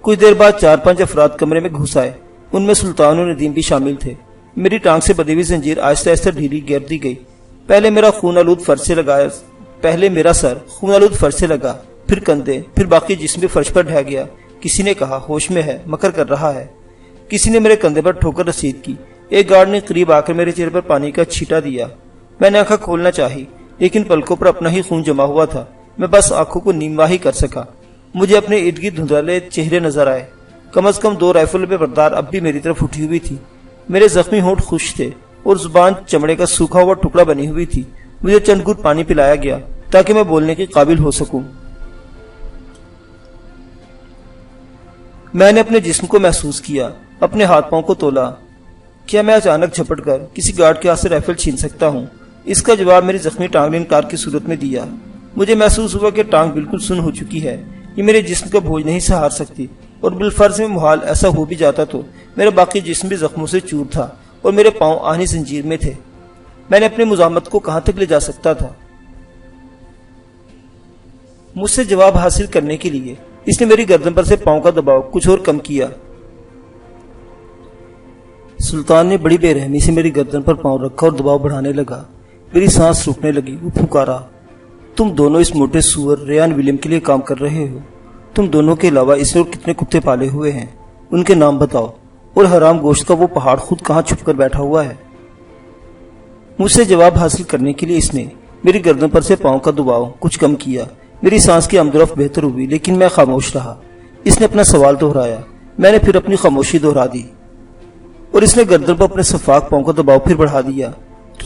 کچھ دیر بعد 4-5 افراد کمرے میں گھس آئے۔ ان میں سلطان اور ندیم بھی شامل تھے۔ میری ٹانگ سے بندھی ہوئی زنجیر آہستہ آہستہ ڈھیلی گر دی گئی۔ پہلے میرا سر خون آلود فرش سے لگا، پھر کندھے، پھر باقی جسم بھی فرش پر ڈھہ گیا۔ کسی نے کہا ہوش میں ہے، مکر کر رہا ہے۔ کسی نے میرے کندھے پر ٹھوکر رسید کی۔ ایک گارڈ نے قریب آ کر میرے چہرے پر پانی کا چھیٹا دیا۔ میں نے آنکھیں کھولنا چاہی لیکن پلکوں پر اپنا ہی خون جمع ہوا تھا۔ میں بس آنکھوں کو نیم واہی کر سکا۔ مجھے اپنے ارد گرد دھندلے چہرے نظر آئے۔ کم از کم 2 رائفل میں بردار اب بھی میری طرف اٹھی ہوئی تھی۔ میرے زخمی ہونٹ خشک تھے اور زبان چمڑے کا سوکھا ہوا ٹکڑا بنی ہوئی تھی۔ مجھے چند گھونٹ پانی پلایا گیا تاکہ میں بولنے کے قابل ہو سکوں۔ میں نے اپنے جسم کو محسوس کیا، اپنے ہاتھ پاؤں کو تولا۔ کیا میں اچانک جھپٹ کر کسی گارڈ کے ہاتھ سے رائفل چھین سکتا ہوں؟ اس کا جواب میری زخمی ٹانگ نے انکار کی صورت میں دیا۔ مجھے محسوس ہوا کہ ٹانگ بالکل سن ہو چکی ہے، یہ میرے جسم کا بوجھ نہیں سہار سکتی، اور بالفرض میں محال ایسا ہو بھی جاتا تو میرا باقی جسم بھی زخموں سے چور تھا اور میرے پاؤں آہنی زنجیر میں تھے۔ میں نے اپنی مزاحمت کو کہاں تک لے جا سکتا تھا؟ مجھ سے جواب حاصل کرنے کے لیے اس نے میری گردن پر سے پاؤں کا دباؤ کچھ اور کم کیا۔ سلطان نے بڑی بے رحمی سے میری گردن پر پاؤں رکھا اور دباؤ بڑھانے لگا۔ میری سانس رکنے لگی۔ وہ پھکارا، تم دونوں اس موٹے سور ریان ولیم کے لیے کام کر رہے ہو؟ تم دونوں کے علاوہ اس نے اور کتنے کتے پالے ہوئے ہیں؟ ان کے نام بتاؤ، اور حرام گوشت کا وہ پہاڑ خود کہاں چھپ کر بیٹھا ہوا ہے؟ مجھ سے جواب حاصل کرنے کے لیے اس نے میری گردن پر سے پاؤں کا دباؤ کچھ کم کیا۔ میری سانس کی آمد و رفت بہتر ہوئی لیکن میں خاموش رہا۔ اس نے اپنا سوال دہرایا، میں نے پھر اپنی خاموشی دہرا دی، اور اس نے گردن پر اپنے صفاق پاؤں کا دباؤ پھر بڑھا دیا۔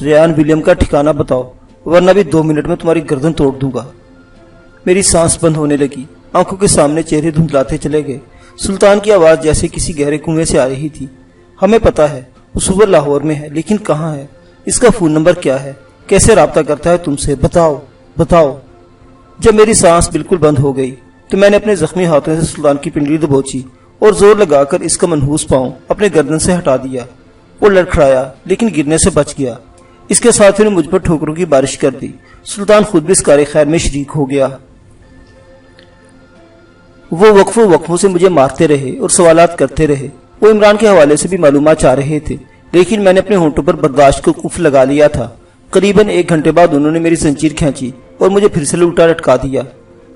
ریان ولیم کا ٹھکانہ بتاؤ ورنہ بھی 2 منٹ میں تمہاری گردن توڑ دوں گا۔ میری سانس بند ہونے لگی، آنکھوں کے سامنے چہرے دھندلاتے چلے گئے۔ سلطان کی آواز جیسے کسی گہرے کنویں سے آ رہی تھی۔ ہمیں پتا ہے وہ صبح لاہور میں ہے، لیکن کہاں ہے؟ اس کا فون نمبر کیا ہے؟ کیسے رابطہ کرتا ہے تم سے؟ بتاؤ بتاؤ۔ جب میری سانس بالکل بند ہو گئی تو میں نے اپنے زخمی ہاتھوں سے سلطان کی پنڈلی دبوچی اور زور لگا کر اس کا منحوس پاؤں اپنے گردن سے ہٹا دیا۔ وہ لڑکھڑایا لیکن گرنے سے بچ گیا۔ اس کے ساتھ نے مجھ پر ٹھوکروں کی بارش کر دی۔ سلطان خود بھی اس کار خیر میں شریک ہو گیا۔ وہ وقفوں سے مجھے مارتے رہے اور سوالات کرتے رہے۔ وہ عمران کے حوالے سے بھی معلومات چاہ رہے تھے، لیکن میں نے اپنے ہونٹوں پر برداشت کو قفل لگا لیا تھا۔ قریباً 1 گھنٹے بعد انہوں نے میری زنجیر کھینچی اور مجھے پھر سے الٹا لٹکا دیا۔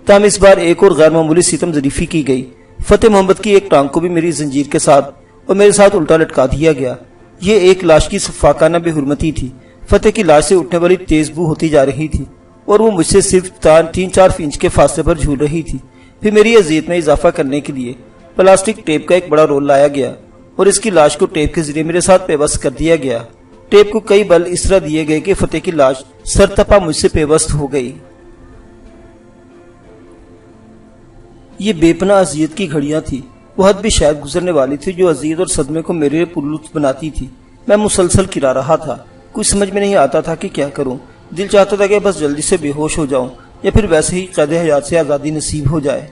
تاہم اس بار ایک اور غیر معمولی ستم ظریفی کی گئی۔ فتح محمد کی ایک ٹانگ کو بھی میری زنجیر کے ساتھ اور میرے ساتھ الٹا لٹکا دیا گیا۔ یہ ایک لاش کی صفاقانہ بے حرمتی تھی۔ فتح کی لاش سے اٹھنے والی تیز بو ہوتی جا رہی تھی اور وہ مجھ سے صرف 3-4 انچ کے فاصلے پر جھول رہی تھی۔ پھر میری اذیت میں اضافہ کرنے کے لیے پلاسٹک ٹیپ کا ایک بڑا رول لایا گیا اور اس کی لاش کو ٹیپ کے ذریعے میرے ساتھ پیوست کر دیا گیا۔ ٹیپ کو کئی بل اس طرح دیے گئے کہ فتح کی لاش سرتپا مجھ سے پیوست ہو گئی۔ یہ بے پناہ اذیت کی گھڑیاں تھی، وہ حد بھی شاید گزرنے والی تھی جو اذیت اور صدمے کو میرے پرلطف بناتی تھی۔ میں مسلسل کرا رہا تھا، کچھ سمجھ میں نہیں آتا تھا کہ کیا کروں۔ دل چاہتا تھا کہ بس جلدی سے بے ہوش ہو جاؤں یا پھر ویسے ہی قید حیات سے آزادی نصیب ہو جائے۔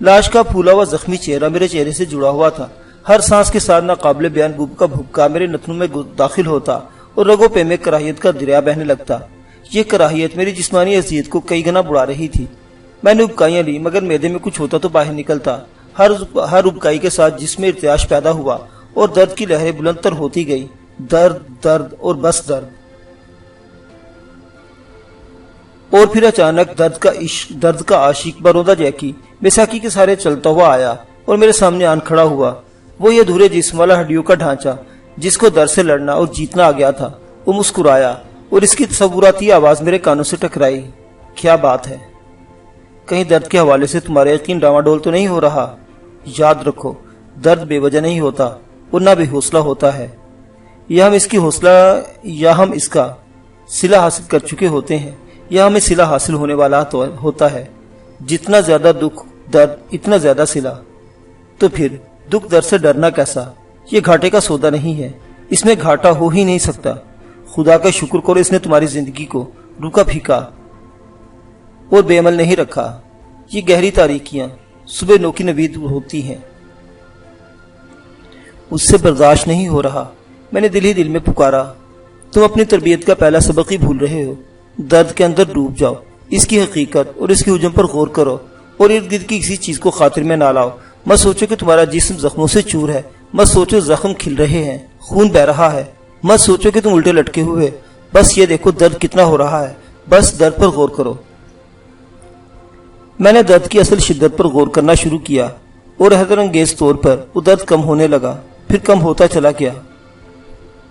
لاش کا پھولا ہوا زخمی چہرہ میرے چہرے سے جڑا ہوا تھا۔ ہر سانس کے ساتھ ناقابل بیان بو کا بھبکا میرے نتنوں میں داخل ہوتا اور رگوں پہ میں کراہیت کا دریا بہنے لگتا۔ یہ کراہیت میری جسمانی اذیت کو کئی گنا بڑھا رہی تھی۔ میں نے ابکائیاں لی مگر معدے میں کچھ ہوتا تو باہر نکلتا۔ ہر ابکائی کے ساتھ جسم میں ارتعاش پیدا ہوا اور درد کی لہریں بلند تر ہوتی گئی۔ درد، درد اور بس درد۔ اور پھر اچانک درد کا عاشق برودہ جیکی بیساکھی کے سارے چلتا ہوا آیا اور میرے سامنے آن کھڑا ہوا۔ وہ یہ ادھورے جسم والا ہڈیوں کا ڈھانچہ جس کو درد سے لڑنا اور جیتنا آ گیا تھا، وہ مسکرایا اور اس کی تصوراتی آواز میرے کانوں سے ٹکرائی۔ کیا بات ہے؟ کہیں درد کے حوالے سے تمہارا یقین ڈاواڈول تو نہیں ہو رہا؟ یاد رکھو، درد بے وجہ نہیں ہوتا اور نہ بے حوصلہ ہوتا ہے۔ یا ہم اس کا صلہ حاصل کر چکے ہوتے ہیں یا ہمیں صلہ حاصل ہونے والا ہوتا ہے۔ جتنا زیادہ دکھ درد اتنا زیادہ صلہ۔ تو پھر دکھ درد سے ڈرنا کیسا؟ یہ گھاٹے کا سودا نہیں ہے، اس میں گھاٹا ہو ہی نہیں سکتا۔ خدا کا شکر کرو اس نے تمہاری زندگی کو روکا پھیکا اور بے عمل نہیں رکھا۔ یہ گہری تاریکیاں صبح نو کی نوید ہوتی ہیں، اس سے برداشت نہیں ہو رہا۔ میں نے دل ہی دل میں پکارا، تم اپنی تربیت کا پہلا سبق ہی بھول رہے ہو۔ درد کے اندر ڈوب جاؤ، اس کی حقیقت اور اس کے حجم پر غور کرو اور ارد گرد کی کسی چیز کو خاطر میں نہ لاؤ۔ مت سوچو کہ تمہارا جسم زخموں سے چور ہے، مت سوچو زخم کھل رہے ہیں، خون بہ رہا ہے، مت سوچو کہ تم الٹے لٹکے ہوئے، بس یہ دیکھو درد کتنا ہو رہا ہے، بس درد پر غور کرو۔ میں نے درد کی اصل شدت پر غور کرنا شروع کیا اور حیرت انگیز طور پر وہ درد کم ہونے لگا، پھر کم ہوتا چلا گیا۔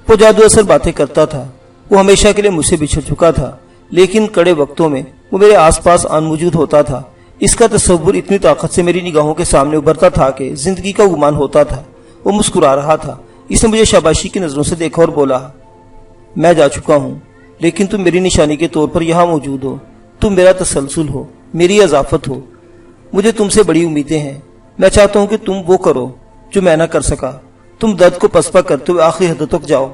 وہ جادو اثر باتیں کرتا تھا، وہ ہمیشہ کے لیے مجھ سے بچھڑ چکا تھا، لیکن کڑے وقتوں میں وہ میرے آس پاس آن موجود ہوتا تھا۔ اس کا تصور اتنی طاقت سے میری نگاہوں کے سامنے ابھرتا تھا کہ زندگی کا گمان ہوتا تھا۔ وہ مسکرا رہا تھا، اس نے مجھے شاباشی کی نظروں سے دیکھا اور بولا، میں جا چکا ہوں لیکن تم میری نشانی کے طور پر یہاں موجود ہو، تم میرا تسلسل ہو، میری اضافت ہو، مجھے تم سے بڑی امیدیں ہیں۔ میں چاہتا ہوں کہ تم وہ کرو جو میں نہ کر سکا، تم درد کو پسپا کرتے ہوئے آخری حد تک جاؤ،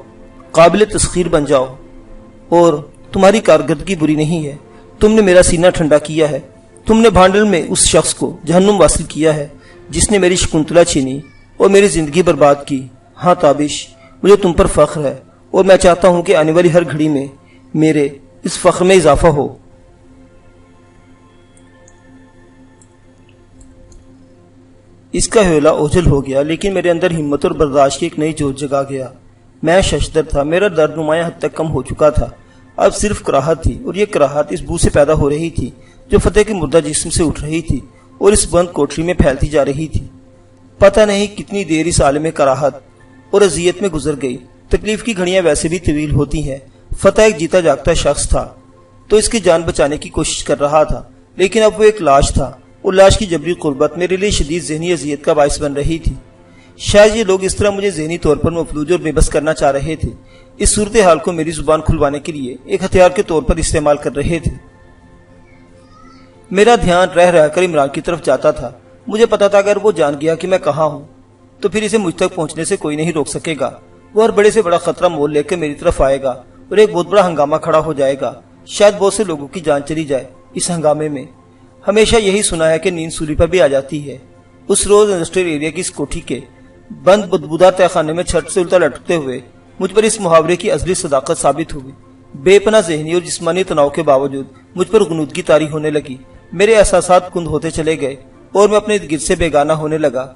قابل تسخیر بن جاؤ۔ اور تمہاری کارکردگی بری نہیں ہے، تم نے میرا سینہ ٹھنڈا کیا ہے، تم نے بھانڈل میں اس شخص کو جہنم واصل کیا ہے جس نے میری شکنتلا چھینی اور میری زندگی برباد کی۔ ہاں تابش، مجھے تم پر فخر ہے اور میں چاہتا ہوں کہ آنے والی ہر گھڑی میں میرے اس فخر میں اضافہ ہو۔ اس کا حوالہ اوجھل ہو گیا، لیکن میرے اندر ہمت اور برداشت کی ایک نئی جوش جگا گیا۔ میں ششدر تھا، میرا درد نمایاں حد تک کم ہو چکا تھا، اب صرف کراہت تھی، اور یہ کراہت اس بو سے پیدا ہو رہی تھی جو فتح کے مردہ جسم سے اٹھ رہی تھی اور اس بند کوٹری میں پھیلتی جا رہی تھی۔ پتہ نہیں کتنی دیر اس عالم کراہت اور اذیت میں گزر گئی۔ تکلیف کی گھڑیاں ویسے بھی طویل ہوتی ہیں۔ فتح ایک جیتا جاگتا شخص تھا تو اس کی جان بچانے کی کوشش کر رہا تھا، لیکن اب وہ ایک لاش تھا اور لاش کی جبری قربت میرے لیے شدید ذہنی اذیت کا باعث بن رہی تھی۔ شاید یہ لوگ اس طرح مجھے ذہنی طور پر مفلوج اور بے بس کرنا چاہ رہے تھے، اس صورتحال کو میری زبان کھلوانے کے لیے ایک ہتھیار کے طور پر استعمال کر رہے تھے۔ میرا دھیان رہ رہ کر عمران کی طرف جاتا تھا۔ مجھے پتا تھا اگر وہ جان گیا کہ میں کہاں ہوں تو پھر اسے مجھ تک پہنچنے سے کوئی نہیں روک سکے گا۔ وہ ہر بڑے سے بڑا خطرہ مول لے کر میری طرف آئے گا اور ایک بہت بڑا ہنگامہ کھڑا ہو جائے گا۔ شاید بہت سے لوگوں کی جان چلی جائے اس ہنگامے میں۔ ہمیشہ یہی سنا ہے کہ نیند سولی پر بھی آ جاتی ہے۔ اس روز انڈسٹریل ایریا کی اس کوٹھی کے بند بدبودار تہ خانے میں چھت سے الٹا لٹکتے ہوئے مجھ پر اس محاورے کی ازلی صداقت ثابت ہوئی۔ بے پناہ ذہنی اور جسمانی تناؤ کے باوجود مجھ پر غنودگی طاری ہونے لگی، میرے احساسات کند ہوتے چلے گئے اور میں اپنے گرد سے بیگانہ ہونے لگا۔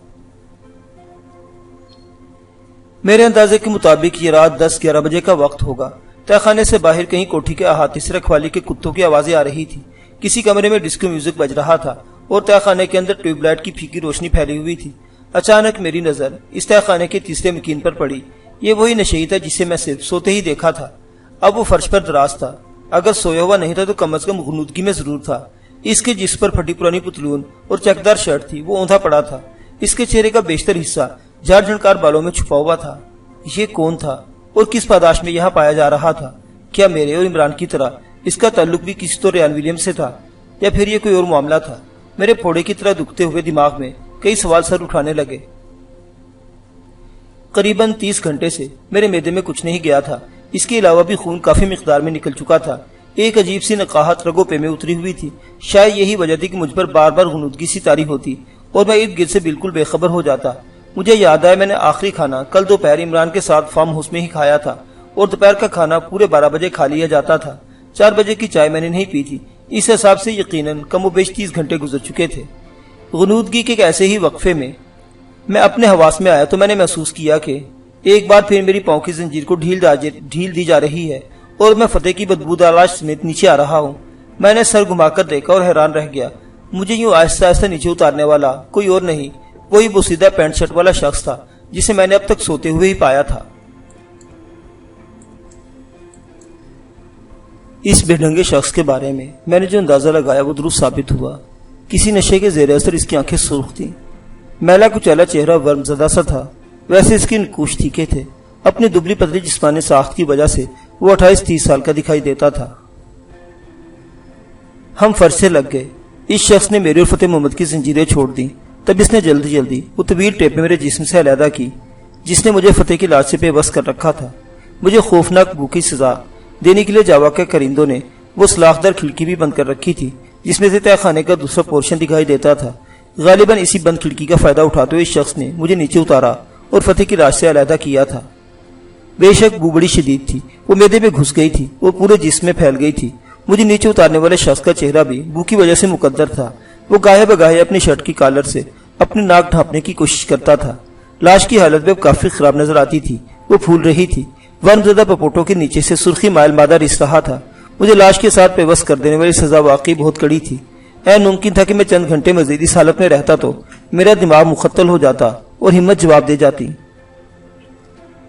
میرے اندازے کے مطابق یہ رات 10-11 بجے کا وقت ہوگا۔ تہ خانے سے باہر کہیں کوٹھی کے احاطے سے رکھوالی کے کتوں کی آوازیں آ رہی تھی۔ کسی کمرے میں ڈسکو میوزک بج رہا تھا اور تہ خانے کے اندر ٹیوب لائٹ کی پھیکی روشنی پھیلی ہوئی تھی۔ اچانک میری نظر اس تہ خانے کے تیسرے مکین پر پڑی۔ یہ وہی نشئی تھا جسے میں صرف سوتے ہی دیکھا تھا۔ اب وہ فرش پر دراز تھا، اگر سویا ہوا نہیں تھا تو کم از کم غنودگی میں ضرور تھا۔ اس کے جس پر پھٹی پرانی پتلون اور چکدار شرٹ تھی وہ اوندھا پڑا تھا۔ اس کے چہرے کا بیشتر حصہ جھاڑ جھنکار بالوں میں چھپا ہوا تھا۔ یہ کون تھا اور کس پاداش میں یہاں پایا جا رہا تھا؟ کیا میرے اور عمران کی طرح اس کا تعلق بھی کسی تو ریان ولیم سے تھا یا پھر یہ کوئی اور معاملہ تھا؟ میرے پھوڑے کی طرح دکھتے ہوئے دماغ میں کئی سوال سر اٹھانے لگے۔ قریباً 30 گھنٹے سے میرے معدے میں کچھ نہیں گیا تھا، اس کے علاوہ بھی خون کافی مقدار میں نکل چکا تھا۔ ایک عجیب سی نقاہت رگوں پہ میں اتری ہوئی تھی۔ شاید یہی وجہ تھی کہ مجھ پر بار بار غنودگی سی طاری ہوتی اور میں ارد گرد سے بالکل بے خبر ہو جاتا۔ مجھے یاد آیا میں نے آخری کھانا کل دوپہر عمران کے ساتھ فارم ہاؤس میں ہی کھایا تھا اور دوپہر کا کھانا پورے 12 بجے کھا لیا جاتا تھا۔ 4 بجے کی چائے میں نے نہیں پی تھی۔ اس حساب سے یقیناً کم و بیش 30 گھنٹے گزر چکے تھے۔ غنودگی کے ایک ایسے ہی وقفے میں میں اپنے حواس میں آیا تو میں نے محسوس کیا کہ ایک بار پھر میری پاؤں کی زنجیر کو ڈھیل دی جا رہی ہے اور میں فتح کی بدبودار لاش سمیت نیچے آ رہا ہوں۔ میں نے سر گھما کر دیکھا اور حیران رہ گیا۔ مجھے یوں آہستہ آہستہ نیچے اتارنے والا کوئی اور نہیں، وہی بوسیدہ پینٹ شرٹ والا شخص تھا جسے میں نے اب تک سوتے ہوئے ہی پایا تھا۔ اس بے ڈھنگے شخص کے بارے میں نے جو اندازہ لگایا وہ درست ثابت ہوا۔ کسی نشے کے زیر اثر اس کی آنکھیں سرخ تھیں، میلا کچیلا چہرہ ورم زدہ سا تھا، ویسے اس کے نقوش تھیکے تھے۔ اپنی دبلی پتلی جسمانی ساخت کی وجہ سے وہ 28-30 سال کا دکھائی دیتا تھا۔ ہم فرش سے لگ گئے۔ اس شخص نے میری اور فتح محمد کی زنجیریں چھوڑ دیں، تب اس نے جلدی جلدی وہ طویل ٹیپیں میرے جسم سے علیحدہ کی جس نے مجھے فتح کی لاش سے بے بس کر رکھا تھا۔ مجھے خوفناک بو کی سزا دینے کے لیے جاوا کے کرندوں نے وہ سلاخ دار کھڑکی بھی بند کر رکھی تھی جس میں سے تہ خانے کا دوسرا پورشن دکھائی دیتا تھا۔ غالباً اسی بند کھڑکی کا فائدہ اٹھاتے ہوئے اس شخص نے مجھے نیچے اتارا اور فتح کی لاش سے علیحدہ کیا تھا۔ بے شک بو بڑی شدید تھی، وہ میدے میں گھس گئی تھی، وہ پورے جسم میں پھیل گئی تھی۔ مجھے نیچے اتارنے والے شخص کا چہرہ بھی بو کی وجہ سے مقدر تھا۔ وہ گاہے بگاہے اپنی شرٹ کی کالر سے اپنی ناک ڈھانپنے کی کوشش کرتا تھا۔ لاش کی حالت بھی اب کافی خراب نظر آتی تھی، وہ پھول رہی تھی، ورم زدہ پپوٹوں کے نیچے سے سرخی مائل مادہ رس رہا تھا۔ مجھے لاش کے ساتھ پیوست کر دینے والی سزا واقعی بہت کڑی تھی۔ ممکن تھا کہ میں چند گھنٹے مزید اس حالت میں رہتا تو میرا دماغ مختل ہو جاتا اور ہمت جواب دے جاتی۔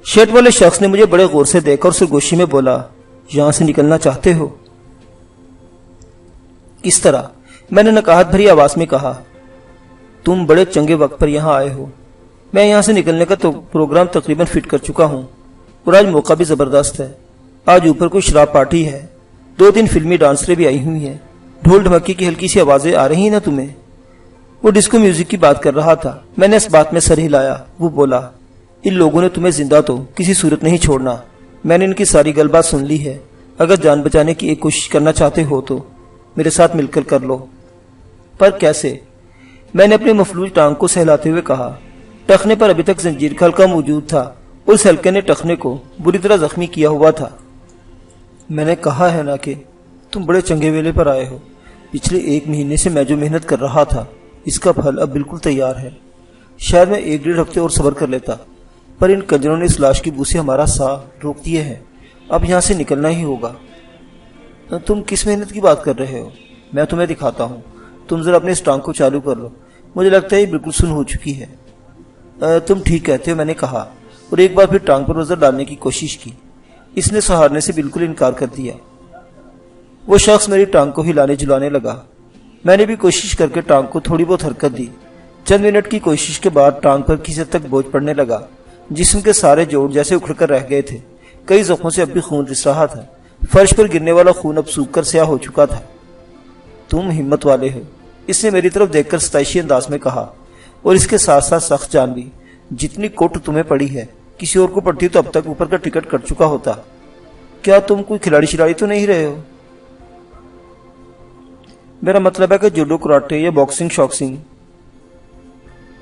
شرٹ والے شخص نے مجھے بڑے غور سے دیکھا اور سرگوشی میں بولا، یہاں سے نکلنا چاہتے ہو؟ کس طرح؟ میں نے نکاہت بھری آواز میں کہا۔ تم بڑے چنگے وقت پر یہاں آئے ہو۔ میں یہاں سے نکلنے کا تو پروگرام تقریباً فٹ کر چکا ہوں اور آج موقع بھی زبردست ہے۔ آج اوپر کوئی شراب پارٹی ہے، 2-3 فلمی ڈانسریں بھی آئی ہوئی ہیں، ڈھول ڈھمکی کی ہلکی سی آوازیں آ رہی ہیں نا تمہیں؟ وہ ڈسکو میوزک کی بات کر رہا تھا۔ میں نے اس بات میں سر ہلایا۔ وہ بولا، ان لوگوں نے تمہیں زندہ تو کسی صورت نہیں چھوڑنا۔ میں نے ان کی ساری گل بات سن لی ہے۔ اگر جان بچانے کی ایک کوشش کرنا چاہتے ہو تو میرے ساتھ مل کر لو۔ پر کیسے؟ میں نے اپنی مفلوج ٹانگ کو سہلاتے ہوئے کہا۔ ٹخنے پر ابھی تک زنجیر کا حلقہ موجود تھا، اس حلقے نے ٹخنے کو بری طرح زخمی کیا ہوا تھا۔ میں نے کہا ہے نا کہ تم بڑے چنگے ویلے پر آئے ہو۔ پچھلے 1 مہینے سے میں جو محنت کر رہا تھا اس کا پھل اب بالکل تیار ہے۔ شاید میں 1-1.5 ہفتے اور صبر کر لیتا، پر ان کنجروں نے اس لاش کی بو سے ہمارا سانس روک دیے ہیں۔ اب یہاں سے نکلنا ہی ہوگا۔ تم کس محنت کی بات کر رہے ہو؟ میں تمہیں دکھاتا ہوں، تم ذرا اپنے اس ٹانگ کو چالو کر لو۔ مجھے لگتا ہے یہ بالکل سن ہو چکی ہے۔ تم ٹھیک کہتے ہو، میں نے کہا اور ایک بار پھر ٹانگ پر نظر ڈالنے کی کوشش کی۔ اس نے سہارنے سے بالکل انکار کر دیا۔ وہ شخص میری ٹانگ کو ہلانے جلانے لگا۔ میں نے بھی کوشش کر کے ٹانگ کو تھوڑی بہت حرکت دی۔ چند منٹ کی کوشش کے بعد ٹانگ پر کسی حد تک بوجھ پڑنے لگا۔ جسم کے سارے جوڑ جیسے اکھڑ کر رہ گئے تھے، کئی زخموں سے اب بھی خون رس رہا تھا۔ فرش پر گرنے والا خون اب سوکھ کر سیاہ ہو چکا تھا۔ تم ہمت والے ہو، اس نے میری طرف دیکھ کر ستائشی انداز میں کہا، اور اس کے ساتھ ساتھ سخت جان بھی۔ جتنی کوٹ تمہیں پڑی ہے کسی اور کو پڑتی تو اب تک اوپر کا ٹکٹ کٹ چکا ہوتا۔ کیا تم کوئی کھلاڑی شلاڑی تو نہیں رہے ہو؟ میرا مطلب ہے کہ جوڈو، کراٹے یا باکسنگ شاکسنگ۔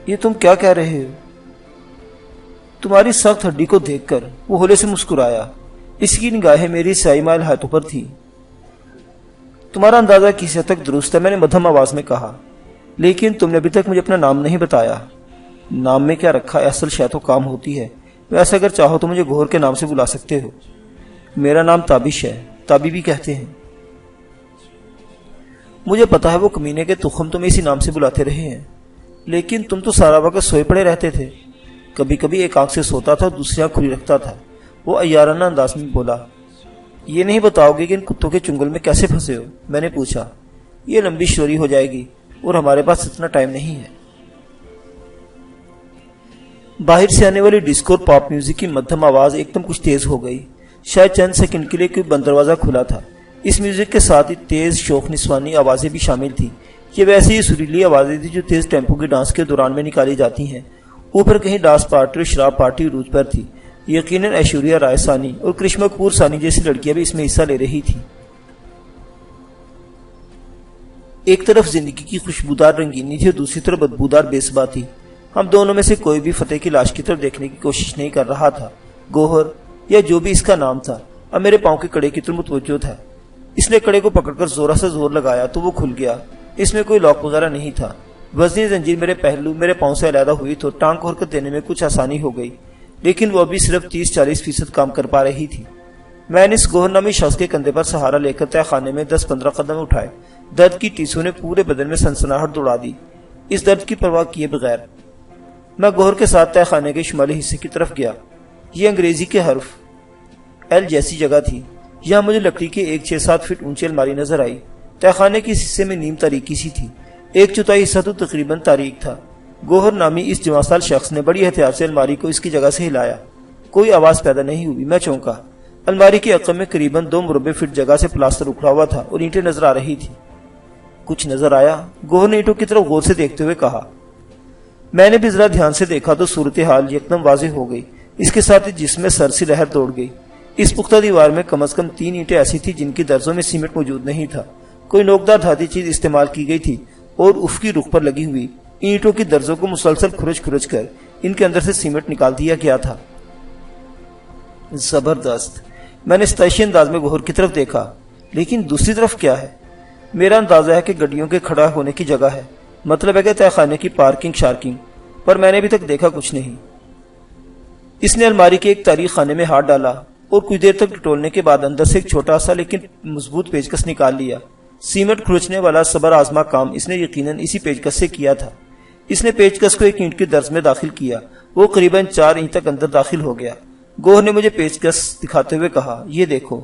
یہ تم کیا کہہ رہے ہو؟ تمہاری سخت ہڈی کو دیکھ کر وہ ہولے سے مسکرایا۔ اس کی نگاہیں میری سیاہی مائل ہاتھوں پر تھی۔ تمہارا اندازہ کسی حد تک درست ہے، میں نے مدھم آواز میں کہا، لیکن تم نے ابھی تک مجھے اپنا نام نہیں بتایا۔ نام میں کیا رکھا ہے، اصل شے تو کام ہوتی ہے۔ ویسے اگر چاہو تو مجھے گوہر کے نام سے بلا سکتے ہو۔ میرا نام تابش ہے، تابی بھی کہتے ہیں۔ مجھے پتا ہے وہ کمینے کے تخم تمہیں اسی نام سے بلاتے رہے ہیں، لیکن تم تو سارا وقت سوئے پڑے رہتے تھے۔ کبھی کبھی ایک آنکھ سے سوتا تھا اور دوسری آنکھ کھلی رکھتا تھا۔ وہ عیارانہ انداز میں بولا، یہ نہیں بتاؤ گے کہ ان کتوں کے چنگل میں کیسے پھنسے ہو؟ میں نے پوچھا۔ یہ لمبی شوری ہو جائے گی اور ہمارے پاس اتنا ٹائم نہیں ہے۔ باہر سے آنے والی ڈسکو اور پاپ میوزک کی مدھم آواز ایک دم کچھ تیز ہو گئی۔ شاید چند سیکنڈ کے لیے کوئی بند دروازہ کھلا تھا۔ اس میوزک کے ساتھ ہی تیز شوق نسوانی آوازیں بھی شامل تھیں۔ یہ ویسے ہی سریلی آوازیں تھیں جو تیز ٹیمپو کے ڈانس کے دوران میں نکالی جاتی ہیں۔ اوپر کہیں ڈانس پارٹی اور شراب پارٹی عروج پر تھی۔ یقیناً ایشوریا رائے ثانی اور کرشما کپور ثانی جیسی لڑکیاں بھی اس میں حصہ لے رہی تھیں۔ ایک طرف زندگی کی خوشبودار رنگینی تھی اور دوسری طرف بدبودار بے ثباتی۔ ہم دونوں میں سے کوئی بھی فتح کی لاش کی طرف دیکھنے کی کوشش نہیں کر رہا تھا۔ گوہر یا جو بھی اس کا نام تھا اب میرے پاؤں کے کڑے کی طرف متوجہ تھا۔ اس نے کڑے کو پکڑ کر زورا سے زور لگایا تو وہ کھل گیا۔ اس میں کوئی لاک وغیرہ نہیں تھا، وزنی زنجیر میرے پہلو میرے پاؤں سے علیحدہ ہوئی تو ٹانگ کو حرکت دینے میں کچھ آسانی ہو گئی، لیکن وہ ابھی صرف 30-40% کام کر پا رہی تھی۔ میں نے اس گوہر نامی شخص کے کندھے پر سہارا لے کر تہ خانے میں 10-15 قدم اٹھائے۔ درد کی ٹیسوں نے پورے بدن میں سنسناہٹ دوڑا دی۔ اس درد کی پرواہ کیے بغیر میں گوہر کے ساتھ تہ خانے کے شمالی حصے کی طرف گیا۔ یہ انگریزی کے حرف ایل جیسی جگہ تھی۔ یہاں مجھے لکڑی کی ایک 6-7 فٹ اونچی الماری نظر آئی۔ تہ خانے کے اس حصے میں نیم تاریکی سی تھی، 1/4 حصہ تو تقریباً تاریک تھا۔ گوہر نامی اس جوانسال شخص نے بڑی احتیاط سے الماری کو اس کی جگہ سے ہلایا۔ کوئی آواز پیدا نہیں ہوئی۔ میں چونکا۔ الماری کے عقب میں قریباً 2 مربع فٹ جگہ سے پلاسٹر اکھڑا ہوا تھا اور اینٹیں نظر آ رہی تھی۔ کچھ نظر آیا؟ گوہر نے اینٹوں کی طرف غور سے دیکھتے ہوئے کہا۔ میں نے بھی ذرا دھیان سے دیکھا تو صورتحال یکدم واضح ہو گئی۔ اس کے ساتھ ہی جسم میں سر سی لہر دوڑ گئی۔ اس پختہ دیوار میں کم از کم 3 اینٹیں ایسی تھی جن کی درزوں میں سیمنٹ موجود نہیں تھا۔ کوئی نوکدار دھاتی چیز استعمال کی گئی تھی اور افقی رخ پر لگی ہوئی اینٹوں کی درزوں کو مسلسل کھرچ کر ان کے اندر سے سیمنٹ نکال دیا گیا تھا۔ زبردست! میں نے ستائشی انداز میں گوہر کی طرف دیکھا۔ لیکن دوسری طرف کیا ہے؟ میرا اندازہ ہے کہ گڈیوں کے کھڑا ہونے کی جگہ ہے، مطلب ہے کہ تہ خانے کی پارکنگ شارکنگ، پر میں نے ابھی تک دیکھا کچھ نہیں۔ اس نے الماری کے ایک تاریک خانے میں ہاتھ ڈالا اور کچھ دیر تک ٹٹولنے کے بعد اندر سے ایک چھوٹا سا لیکن مضبوط پیچکس نکال لیا۔ سیمنٹ کھرچنے والا صبر آزما کام اس نے یقیناً اسی پیچکس سے کیا تھا۔ اس نے پیچکس کو ایک اینٹ کی درز میں داخل کیا۔ وہ قریباً 4 انچ تک اندر داخل ہو گیا۔ گوہر نے مجھے پیچکس دکھاتے ہوئے کہا، یہ دیکھو،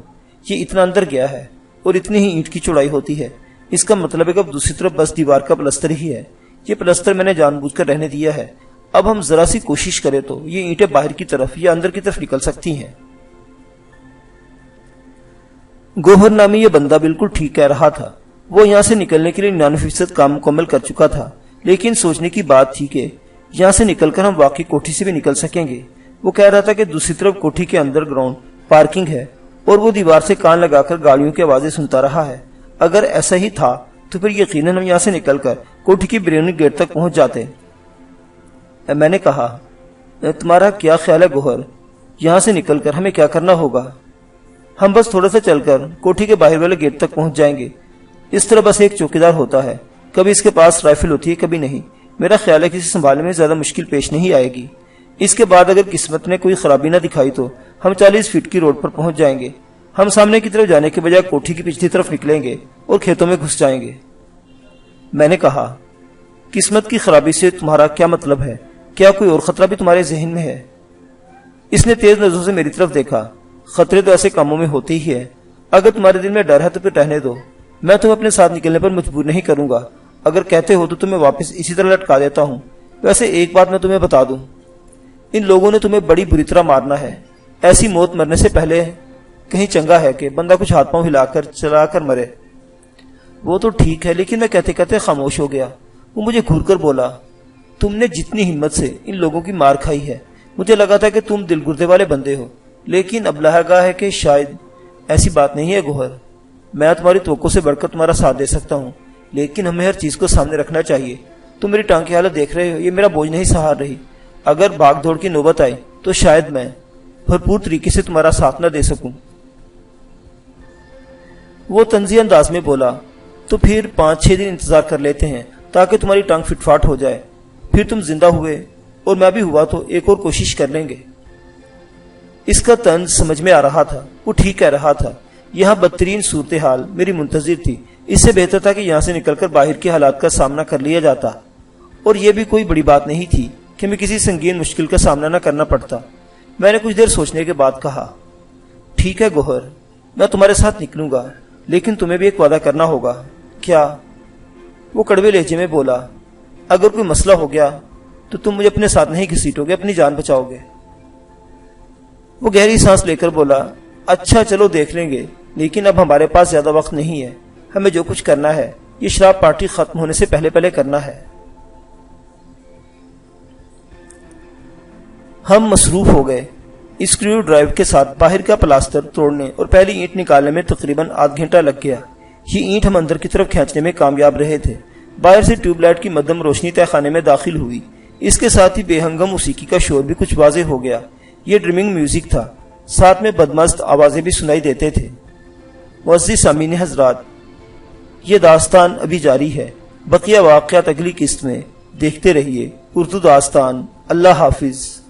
یہ اتنا اندر گیا ہے اور اتنی ہی اینٹ کی چوڑائی ہوتی ہے۔ اس کا مطلب ہے کہ اب دوسری طرف بس دیوار کا پلستر ہی ہے۔ یہ پلستر میں نے جان بوجھ کر رہنے دیا ہے۔ اب ہم ذرا سی کوشش کریں تو یہ اینٹیں باہر کی طرف یا اندر کی طرف نکل سکتی ہیں۔ گوہر نامی یہ بندہ بالکل ٹھیک کہہ رہا تھا۔ وہ یہاں سے نکلنے کے لیے 99% کام مکمل کر چکا تھا، لیکن سوچنے کی بات تھی کہ یہاں سے نکل کر ہم واقعی کوٹھی سے بھی نکل سکیں گے۔ وہ کہہ رہا تھا کہ دوسری طرف کوٹھی کے اندر گراؤنڈ پارکنگ ہے اور وہ دیوار سے کان لگا کر گاڑیوں کی آوازیں سنتا رہا ہے۔ اگر ایسا ہی تھا تو پھر یقیناً ہم یہاں سے نکل کر کوٹھی کی بیرونی گیٹ تک پہنچ جاتے۔ میں نے کہا، تمہارا کیا خیال ہے گوہر؟ یہاں سے نکل کر ہمیں کیا کرنا ہوگا؟ ہم بس تھوڑا سا چل کر کوٹھی کے باہر والے گیٹ تک پہنچ جائیں گے۔ اس طرح بس ایک چوکیدار ہوتا ہے، کبھی اس کے پاس رائفل ہوتی ہے کبھی نہیں۔ میرا خیال ہے کسی سنبھالنے میں زیادہ مشکل پیش نہیں آئے گی۔ اس کے بعد اگر قسمت نے کوئی خرابی نہ دکھائی تو ہم 40 فٹ کی روڈ پر پہنچ جائیں گے۔ ہم سامنے کی طرف جانے کے بجائے کوٹھی کی پچھلی طرف نکلیں گے اور کھیتوں میں گھس جائیں گے۔ میں نے کہا، قسمت کی خرابی سے تمہارا کیا مطلب ہے؟ کیا کوئی اور خطرہ بھی تمہارے ذہن میں ہے؟ اس نے تیز نظروں سے میری طرف دیکھا۔ خطرے تو ایسے کاموں میں ہوتے ہی ہے۔ اگر تمہارے دل میں ڈر ہے تو پھر رہنے دو۔ میں تمہیں اپنے ساتھ نکلنے پر مجبور نہیں کروں گا۔ اگر کہتے ہو تو تمہیں واپس اسی طرح لٹکا دیتا ہوں۔ ویسے ایک بات میں تمہیں بتا دوں، ان لوگوں نے تمہیں بڑی بری طرح مارنا ہے۔ ایسی موت مرنے سے پہلے کہیں چنگا ہے کہ بندہ کچھ ہاتھ پاؤں ہلا کر چلا کر مرے۔ وہ تو ٹھیک ہے، لیکن میں کہتے کہتے خاموش ہو گیا۔ وہ مجھے گھور کر بولا، تم نے جتنی ہمت سے ان لوگوں کی مار کھائی ہے، مجھے لگا تھا کہ تم دل گردے والے بندے ہو، لیکن اب لگا ہے کہ شاید ایسی بات نہیں ہے گوہر۔ میں تمہاری توقع سے بڑھ کر تمہارا ساتھ دے سکتا ہوں، لیکن ہمیں ہر چیز کو سامنے رکھنا چاہیے۔ تم میری ٹانگ کی حالت دیکھ رہے ہو، یہ میرا بوجھ نہیں سہار رہی۔ اگر بھاگ دوڑ کی نوبت آئی تو شاید میں بھرپور طریقے سے تمہارا ساتھ نہ دے سکوں۔ وہ طنزی انداز میں بولا، تو پھر 5-6 دن انتظار کر لیتے ہیں تاکہ تمہاری ٹانگ فٹ فاٹ ہو جائے۔ پھر تم زندہ ہوئے اور میں بھی ہوا تو ایک اور کوشش کر لیں گے۔ اس کا طنز سمجھ میں آ رہا تھا۔ وہ ٹھیک کہہ رہا تھا۔ یہاں بدترین صورتحال میری منتظر تھی۔ اس سے بہتر تھا کہ یہاں سے نکل کر باہر کے حالات کا سامنا کر لیا جاتا، اور یہ بھی کوئی بڑی بات نہیں تھی کہ میں کسی سنگین مشکل کا سامنا نہ کرنا پڑتا۔ میں نے کچھ دیر سوچنے کے بعد کہا، ٹھیک ہے گوہر، میں تمہارے ساتھ نکلوں گا، لیکن تمہیں بھی ایک وعدہ کرنا ہوگا۔ کیا؟ وہ کڑوے لہجے میں بولا، اگر کوئی مسئلہ ہو گیا تو تم مجھے اپنے ساتھ نہیں گھسیٹو گے، اپنی جان بچاؤ گے۔ وہ گہری سانس لے کر بولا، اچھا چلو دیکھ لیں گے، لیکن اب ہمارے پاس زیادہ وقت نہیں ہے۔ ہمیں جو کچھ کرنا ہے یہ شراب پارٹی ختم ہونے سے پہلے کرنا ہے۔ ہم مصروف ہو گئے۔ اسکریو ڈرائیو کے ساتھ باہر کا پلاسٹر توڑنے اور پہلی اینٹ نکالنے میں تقریباً آدھ گھنٹہ لگ گیا۔ یہ اینٹ ہم اندر کی طرف کھینچنے میں کامیاب رہے تھے۔ باہر سے ٹیوب لائٹ کی مدھم روشنی تہ خانے میں داخل ہوئی۔ اس کے ساتھ ہی بے ہنگم موسیقی کا شور بھی کچھ واضح ہو گیا۔ یہ ڈرمنگ میوزک تھا، ساتھ میں بدمست آوازیں بھی سنائی دیتے تھے۔ معزز سامعین حضرات، یہ داستان ابھی جاری ہے۔ بقیہ واقعات اگلی قسط میں دیکھتے رہیے۔ اردو داستان۔ اللہ حافظ۔